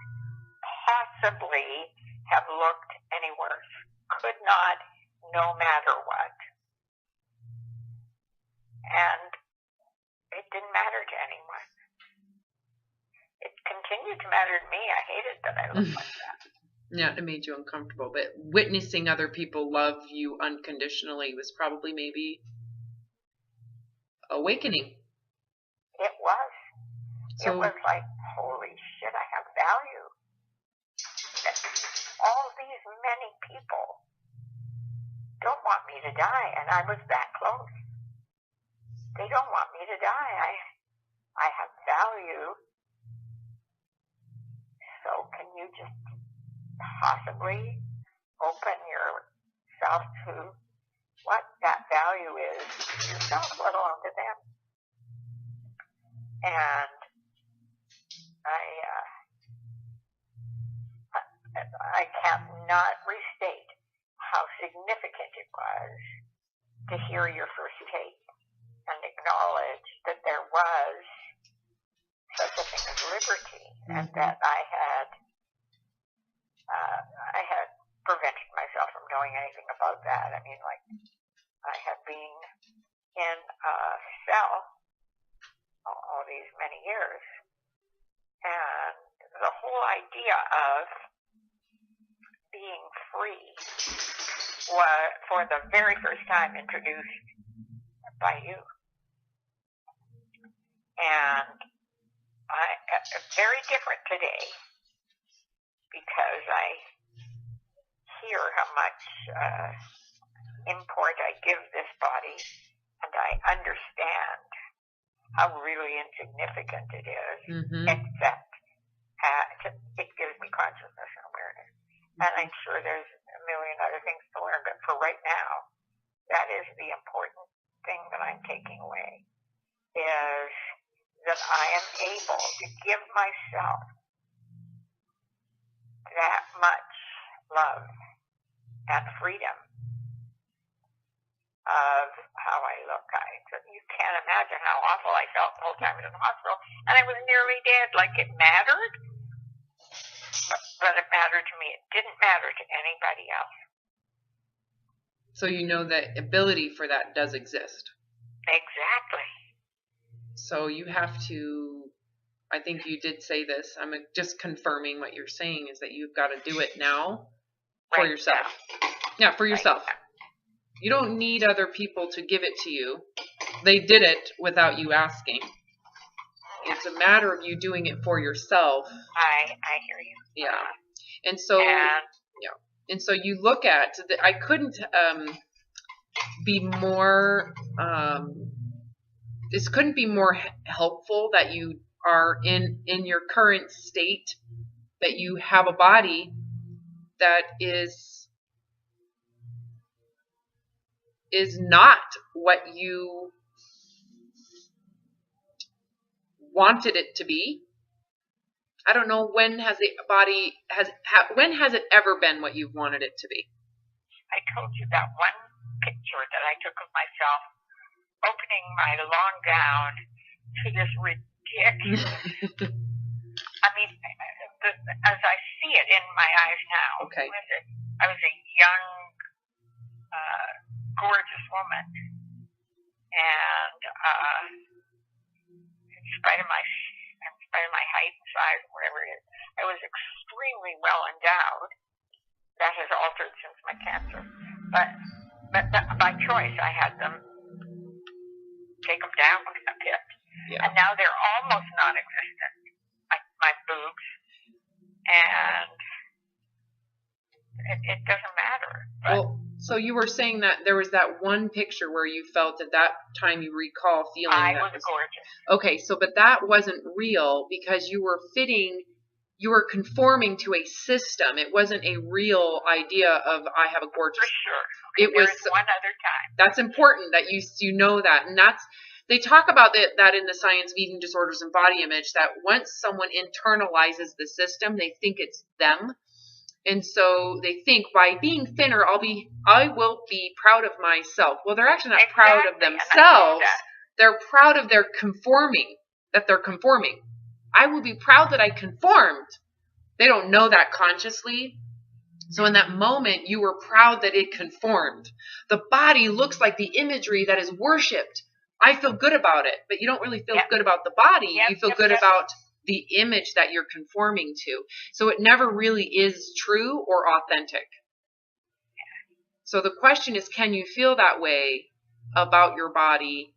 possibly have looked any worse. Could not, no matter what. And it didn't matter to anyone. It continued to matter to me. I hated that I looked like that. Yeah, it made you uncomfortable. But witnessing other people love you unconditionally was probably maybe awakening. It was. So, it was like, holy shit, I have value. All these many people don't want me to die, and I was that close. They don't want me to die. I have value. So can you just possibly open yourself to what that value is to yourself, let alone to them? And I cannot restate how significant it was to hear your first take and acknowledge that there was such a thing as liberty, and that I had prevented myself from knowing anything about that. I mean, like, I had been self all these many years. And the whole idea of being free was, for the very first time, introduced by you. And it's very different today because I hear how much import I give this body, and I understand how really insignificant it is, except it gives me consciousness and awareness. And I'm sure there's a million other things to learn, but for right now, that is the important thing that I'm taking away, is that I am able to give myself that much love and freedom of how I look. You can't imagine how awful I felt the whole time I was in the hospital, and I was nearly dead. Like, it mattered, but it mattered to me. It didn't matter to anybody else. So you know that ability for that does exist. Exactly. So you have to, I think you did say this, I'm just confirming what you're saying, is that you've got to do it now for yourself. Yeah, for yourself. You don't need other people to give it to you. They did it without you asking. It's a matter of you doing it for yourself. I hear you. Yeah. And so, and so you look at, I couldn't be more, this couldn't be more helpful that you are in your current state, that you have a body that is not what you wanted it to be. I don't know, when has the body, when has it ever been what you wanted it to be? I told you that one picture that I took of myself opening my long gown to this ridiculous, I mean, as I see it in my eyes now, okay. I was a young, gorgeous woman, and in spite of my height and size, whatever it is, I was extremely well endowed. That has altered since my cancer, but by choice, I had them take them down a bit, and now they're almost non-existent. My boobs, and it doesn't matter. Well, so you were saying that there was that one picture where you felt at that time, you recall feeling I was gorgeous. Okay, so but that wasn't real because you were conforming to a system. It wasn't a real idea of I have a gorgeous. For sure. It was one other time. That's important that you know that, and they talk about that in the science of eating disorders and body image, that once someone internalizes the system, they think it's them. And so they think by being thinner, I will be proud of myself. Well, they're actually not proud of themselves. They're proud of their conforming, that they're conforming. I will be proud that I conformed. They don't know that consciously. So in that moment, you were proud that it conformed. The body looks like the imagery that is worshipped. I feel good about it, but you don't really feel good about the body. You feel good about the image that you're conforming to. So it never really is true or authentic. So the question is, can you feel that way about your body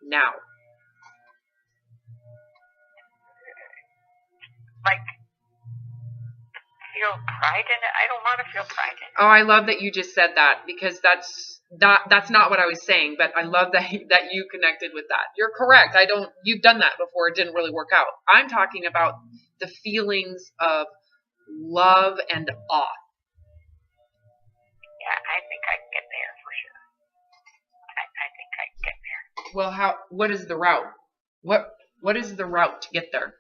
now? Like, feel pride in it? I don't want to feel pride in it. Oh, I love that you just said that, because that's not what I was saying, but I love that you connected with that. You're correct. You've done that before. It didn't really work out. I'm talking about the feelings of love and awe. Yeah, I think I can get there for sure. I think I can get there. Well, what is the route? What is the route to get there?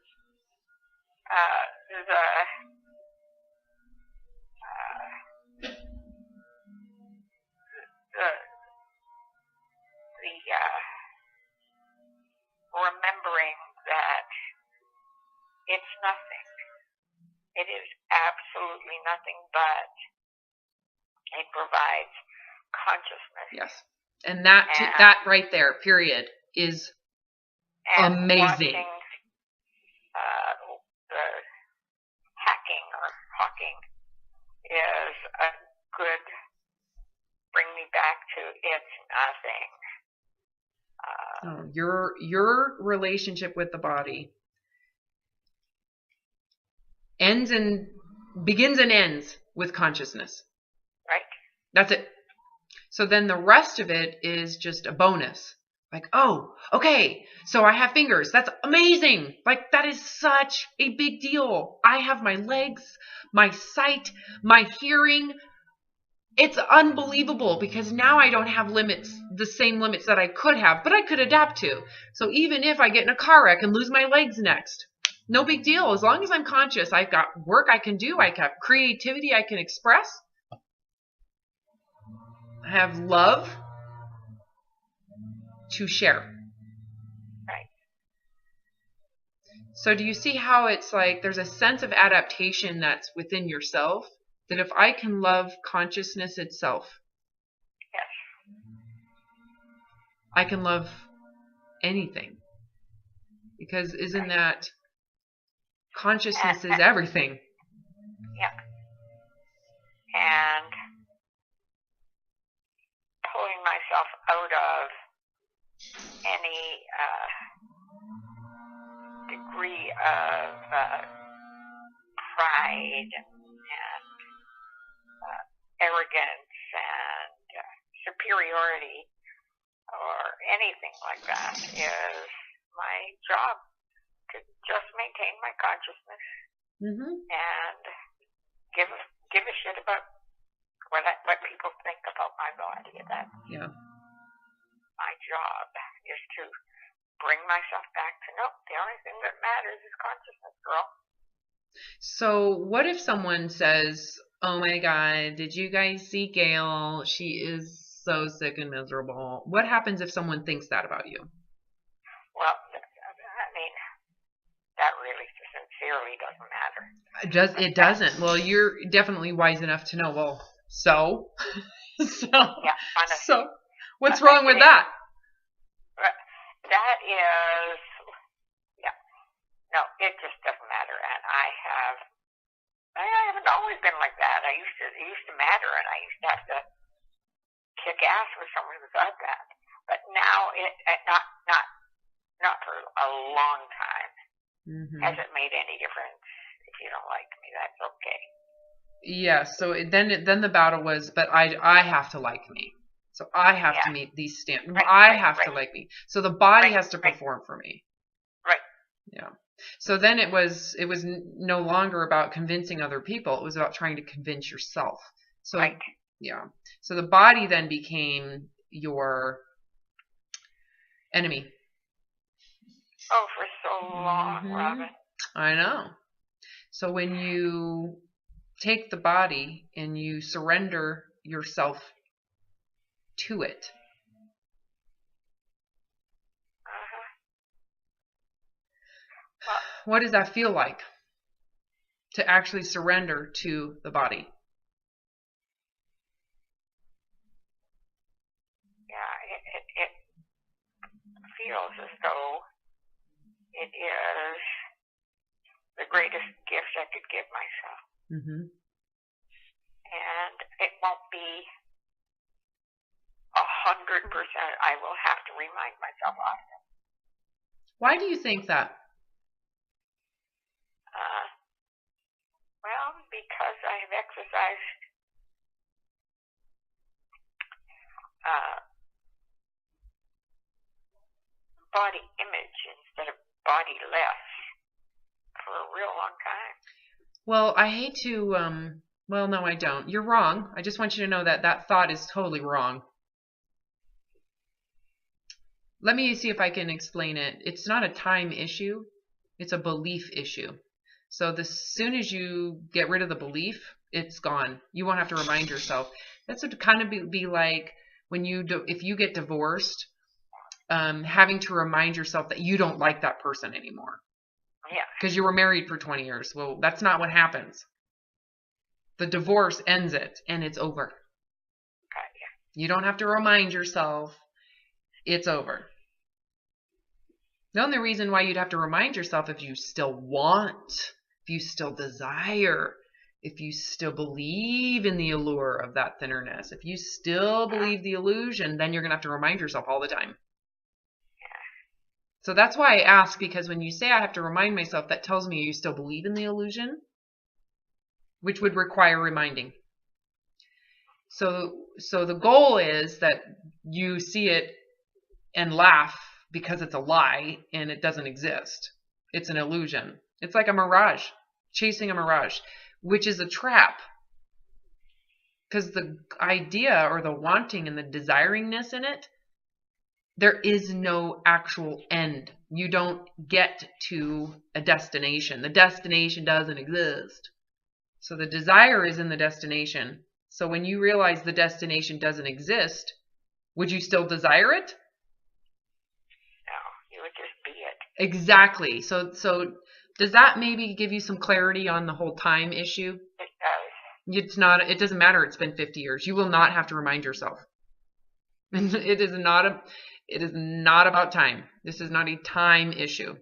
Remembering that it's nothing. It is absolutely nothing, but it provides consciousness. Yes. And that right there, period, is amazing. Watching the hacking or hawking is a good bring me back to it's nothing. Your relationship with the body begins and ends with consciousness. Right. That's it. So then the rest of it is just a bonus. Like, oh, okay, so I have fingers. That's amazing. Like, that is such a big deal. I have my legs, my sight, my hearing. It's unbelievable because now I don't have limits, the same limits that I could have, but I could adapt to. So even if I get in a car wreck and lose my legs next, no big deal. As long as I'm conscious, I've got work I can do. I have creativity I can express. I have love to share. Right. So do you see how it's like there's a sense of adaptation that's within yourself? That if I can love consciousness itself, yes, I can love anything. Because isn't that consciousness is everything? Yeah. And pulling myself out of any degree of pride and arrogance and superiority or anything like that is my job, to just maintain my consciousness and give a shit about what people think about my body. That's my job, is to bring myself back to the only thing that matters is consciousness, girl. So what if someone says, oh my God, did you guys see Gail? She is so sick and miserable. What happens if someone thinks that about you? Well, I mean, that really sincerely doesn't matter. It doesn't. Well, you're definitely wise enough to know, well, so? Yeah, honestly. So, what's wrong with that? That is, no, it just doesn't matter. And I haven't always been like that. It used to matter, and I used to have to kick ass with someone who thought that. But now, not for a long time. Hasn't made any difference. If you don't like me, that's okay. Yeah. So then the battle was, but I have to like me. So I have to meet these standards. I have to like me. So the body has to perform for me. Right. Yeah. So then it was no longer about convincing other people. It was about trying to convince yourself. So yeah. So the body then became your enemy. Oh, for so long, Robin. I know. So when you take the body and you surrender yourself to it, what does that feel like to actually surrender to the body? Yeah, it feels as though it is the greatest gift I could give myself. And it won't be 100%. I will have to remind myself often. Why do you think that? Well, because I have exercised body image instead of body less for a real long time. Well, I hate to, well, no, I don't. You're wrong. I just want you to know that thought is totally wrong. Let me see if I can explain it. It's not a time issue. It's a belief issue. So as soon as you get rid of the belief, it's gone. You won't have to remind yourself. That's what kind of be like when if you get divorced, having to remind yourself that you don't like that person anymore. Yeah. Because you were married for 20 years. Well, that's not what happens. The divorce ends it, and it's over. You don't have to remind yourself. It's over. The only reason why you'd have to remind yourself if you still want, if you still desire, if you still believe in the allure of that thinnerness, if you still believe the illusion, then you're going to have to remind yourself all the time. So that's why I ask, because when you say I have to remind myself, that tells me you still believe in the illusion, which would require reminding. So the goal is that you see it and laugh because it's a lie and it doesn't exist. It's an illusion. It's like a mirage, chasing a mirage, which is a trap. Because the idea or the wanting and the desiringness in it, there is no actual end. You don't get to a destination. The destination doesn't exist. So the desire is in the destination. So when you realize the destination doesn't exist, would you still desire it? No, you would just be it. Exactly. So does that maybe give you some clarity on the whole time issue? It does. It doesn't matter. It's been 50 years. You will not have to remind yourself. It is not about time. This is not a time issue.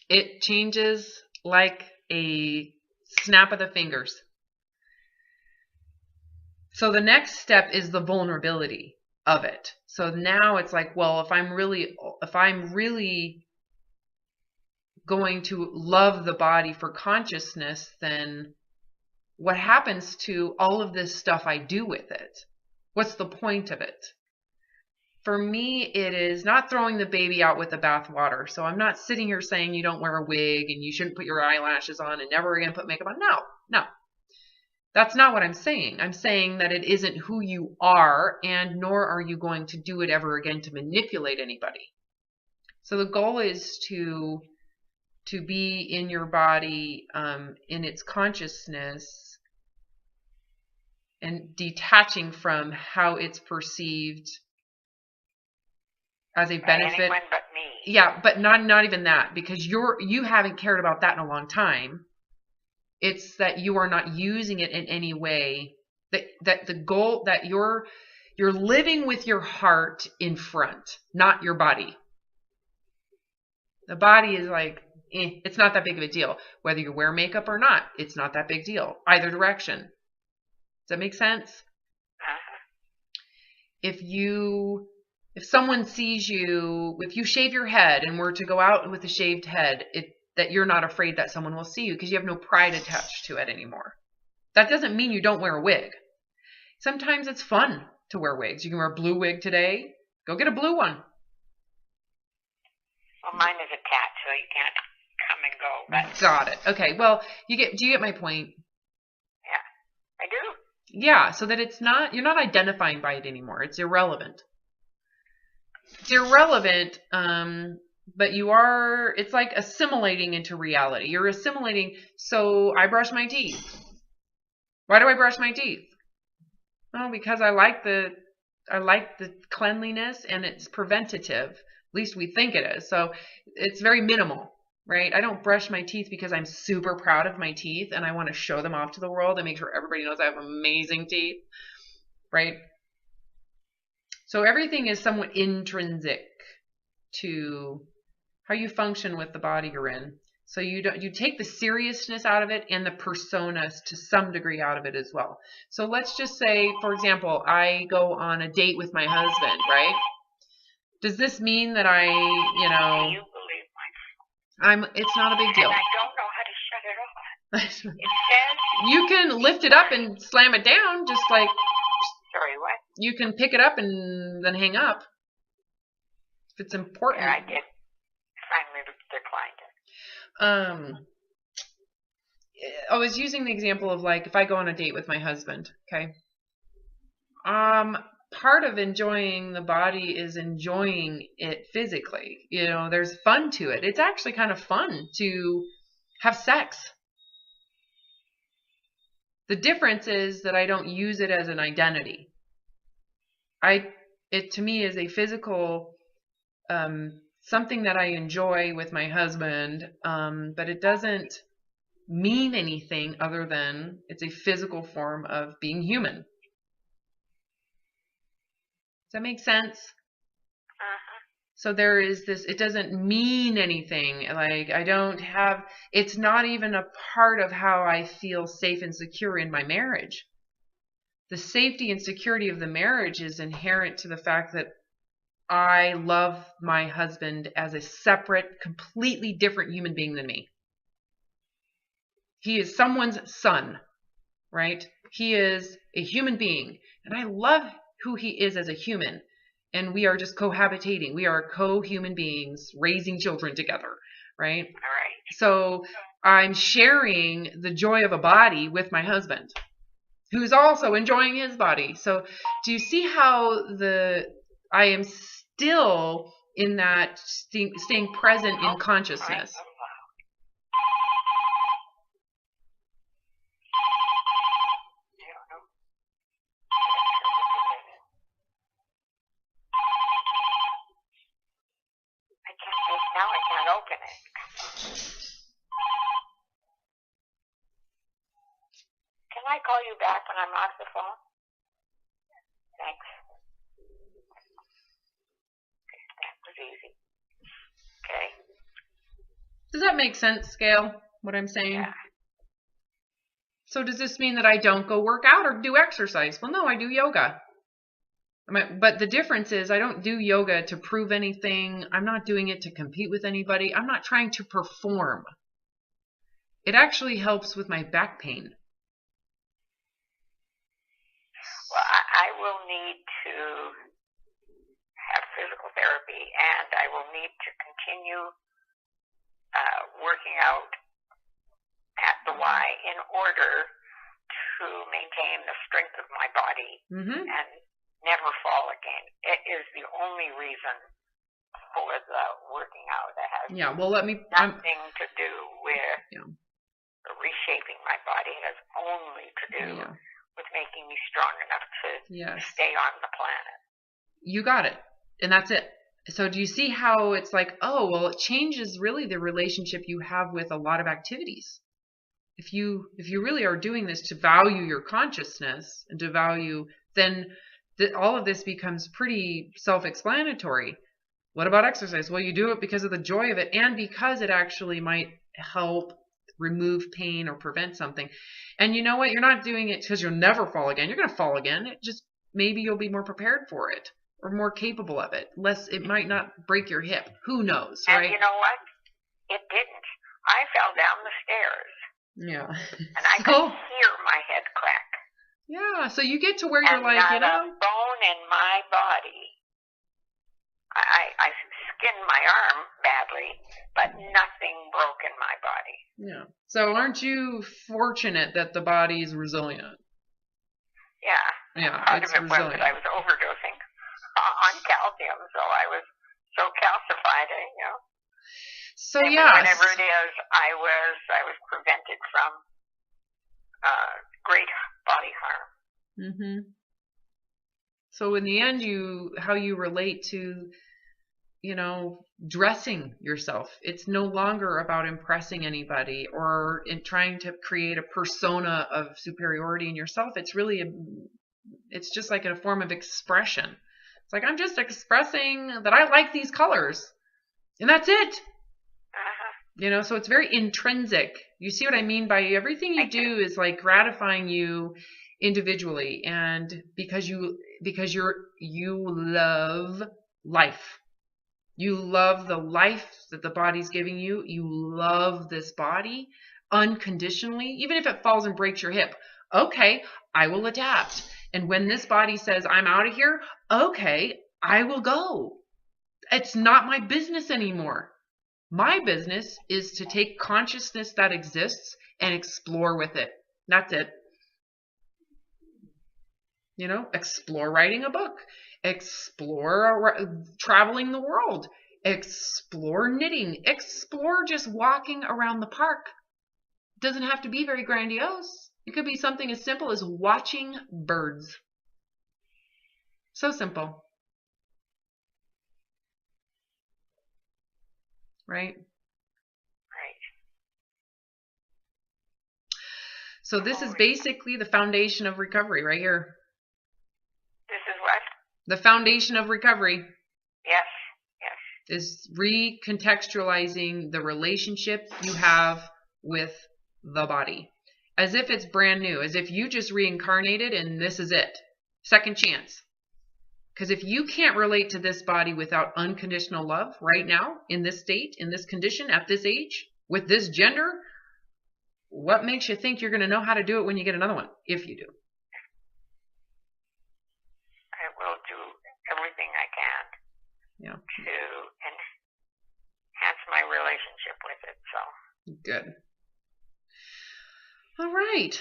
It changes like a snap of the fingers. So the next step is the vulnerability of it. So now it's like, well, if I'm really going to love the body for consciousness, then what happens to all of this stuff I do with it? What's the point of it? For me, it is not throwing the baby out with the bathwater. So I'm not sitting here saying you don't wear a wig and you shouldn't put your eyelashes on and never again put makeup on. No. That's not what I'm saying. I'm saying that it isn't who you are, and nor are you going to do it ever again to manipulate anybody. So the goal is to be in your body, in its consciousness, and detaching from how it's perceived as a benefit. Anyone but me. Yeah, but not even that, because you haven't cared about that in a long time. It's that you are not using it in any way. That the goal that you're living with your heart in front, not your body. The body is like, it's not that big of a deal. Whether you wear makeup or not, it's not that big deal. Either direction. Does that make sense? If someone sees you, if you shave your head and were to go out with a shaved head, that you're not afraid that someone will see you because you have no pride attached to it anymore. That doesn't mean you don't wear a wig. Sometimes it's fun to wear wigs. You can wear a blue wig today. Go get a blue one. Well, mine is attached, so you can't come and go. But got it. Okay. Well, do you get my point? Yeah, I do. Yeah. So that you're not identifying by it anymore. It's irrelevant. It's irrelevant. But it's like assimilating into reality. You're assimilating. So I brush my teeth. Why do I brush my teeth? Well, because I like the cleanliness and it's preventative. At least we think it is. So it's very minimal, right? I don't brush my teeth because I'm super proud of my teeth and I want to show them off to the world and make sure everybody knows I have amazing teeth, right? So everything is somewhat intrinsic to how you function with the body you're in. So you take the seriousness out of it and the personas to some degree out of it as well. So let's just say, for example, I go on a date with my husband, right? Does this mean that You believe my it's not a big deal. And I don't know how to shut it off. It says You can lift it up and slam it down, just like sorry, what? you can pick it up and then hang up. If it's important. Yeah, I did. Finally declined it. I was using the example of like if I go on a date with my husband, okay? Part of enjoying the body is enjoying it physically. There's fun to it. It's actually kind of fun to have sex. The difference is that I don't use it as an identity. It to me is a physical something that I enjoy with my husband, but it doesn't mean anything other than it's a physical form of being human. Does that make sense? So there is this, it doesn't mean anything. Like it's not even a part of how I feel safe and secure in my marriage. The safety and security of the marriage is inherent to the fact that I love my husband as a separate, completely different human being than me. He is someone's son, right? He is a human being, and I love who he is as a human. And we are just cohabitating. We are co-human beings raising children together, right? All right. So I'm sharing the joy of a body with my husband, who's also enjoying his body. So do you see how I am still in that staying present in consciousness? Now I can't open it. Can I call you back when I'm off the phone? Thanks. Okay, that was easy. Okay. Does that make sense, Gail, what I'm saying? Yeah. So does this mean that I don't go work out or do exercise? Well, no, I do yoga. But the difference is I don't do yoga to prove anything. I'm not doing it to compete with anybody. I'm not trying to perform. It actually helps with my back pain. Well, I will need to have physical therapy, and I will need to continue working out at the Y in order to maintain the strength of my body and never fall again. It is the only reason for the working out. It has nothing to do with reshaping my body. It has only to do with making me strong enough to stay on the planet. You got it. And that's it. So do you see how it's like, oh, well, it changes really the relationship you have with a lot of activities. If you really are doing this to value your consciousness and to value, then all of this becomes pretty self-explanatory. What about exercise? Well, you do it because of the joy of it and because it actually might help remove pain or prevent something. And you know what? You're not doing it because you'll never fall again. You're going to fall again. It just maybe you'll be more prepared for it or more capable of it. It might not break your hip. Who knows, right? And you know what? It didn't. I fell down the stairs. Yeah. And I could hear my head crack. Yeah. So you get to where you're like, not a bone in my body. I skinned my arm badly, but nothing broke in my body. Yeah. So aren't you fortunate that the body is resilient? Yeah. Yeah. Part of it was that I was overdosing on calcium, so I was so calcified, So yeah. Whenever it is, I was prevented from great body harm. So in the end, how you relate to, dressing yourself. It's no longer about impressing anybody or in trying to create a persona of superiority in yourself. It's really it's just like a form of expression. It's like, I'm just expressing that I like these colors, and that's it. So it's very intrinsic. You see what I mean by everything you do is like gratifying you individually, and because you love life. You love the life that the body's giving you. You love this body unconditionally, even if it falls and breaks your hip. Okay, I will adapt. And when this body says, I'm out of here, okay, I will go. It's not my business anymore. My business is to take consciousness that exists and explore with it. That's it. Explore writing a book, explore traveling the world, explore knitting, explore just walking around the park. It doesn't have to be very grandiose. It could be something as simple as watching birds. So simple. Right? So this is basically the foundation of recovery right here. This is what? The foundation of recovery. Yes, yes. Is recontextualizing the relationship you have with the body. As if it's brand new. As if you just reincarnated and this is it. Second chance. Because if you can't relate to this body without unconditional love right now, in this state, in this condition, at this age, with this gender, what makes you think you're going to know how to do it when you get another one? If you do. I will do everything I can to enhance my relationship with it. So good. All right.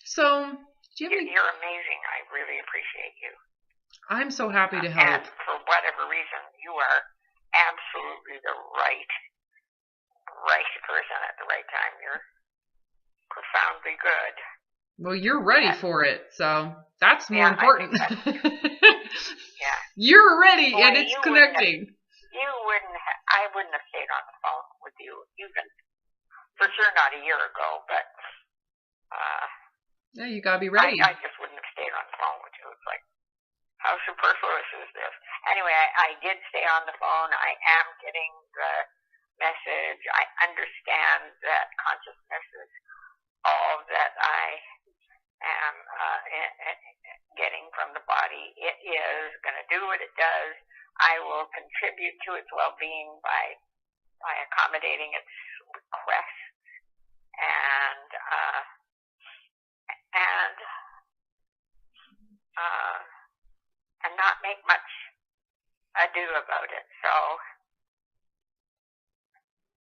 So do you have any... You're amazing. I really appreciate you. I'm so happy to help. And for whatever reason, you are absolutely the right person at the right time. You're profoundly good. Well, you're ready for it, so that's more important. Yeah. You're ready, and it's connecting. I wouldn't have stayed on the phone with you, even for sure not a year ago, but yeah, you gotta be ready. I just wouldn't have stayed on the phone with you. It's like, how superfluous is this? Anyway, I did stay on the phone. I am getting the message. I understand that consciousness is all that I am getting from the body. It is going to do what it does. I will contribute to its well-being by accommodating its requests and not make much ado about it. So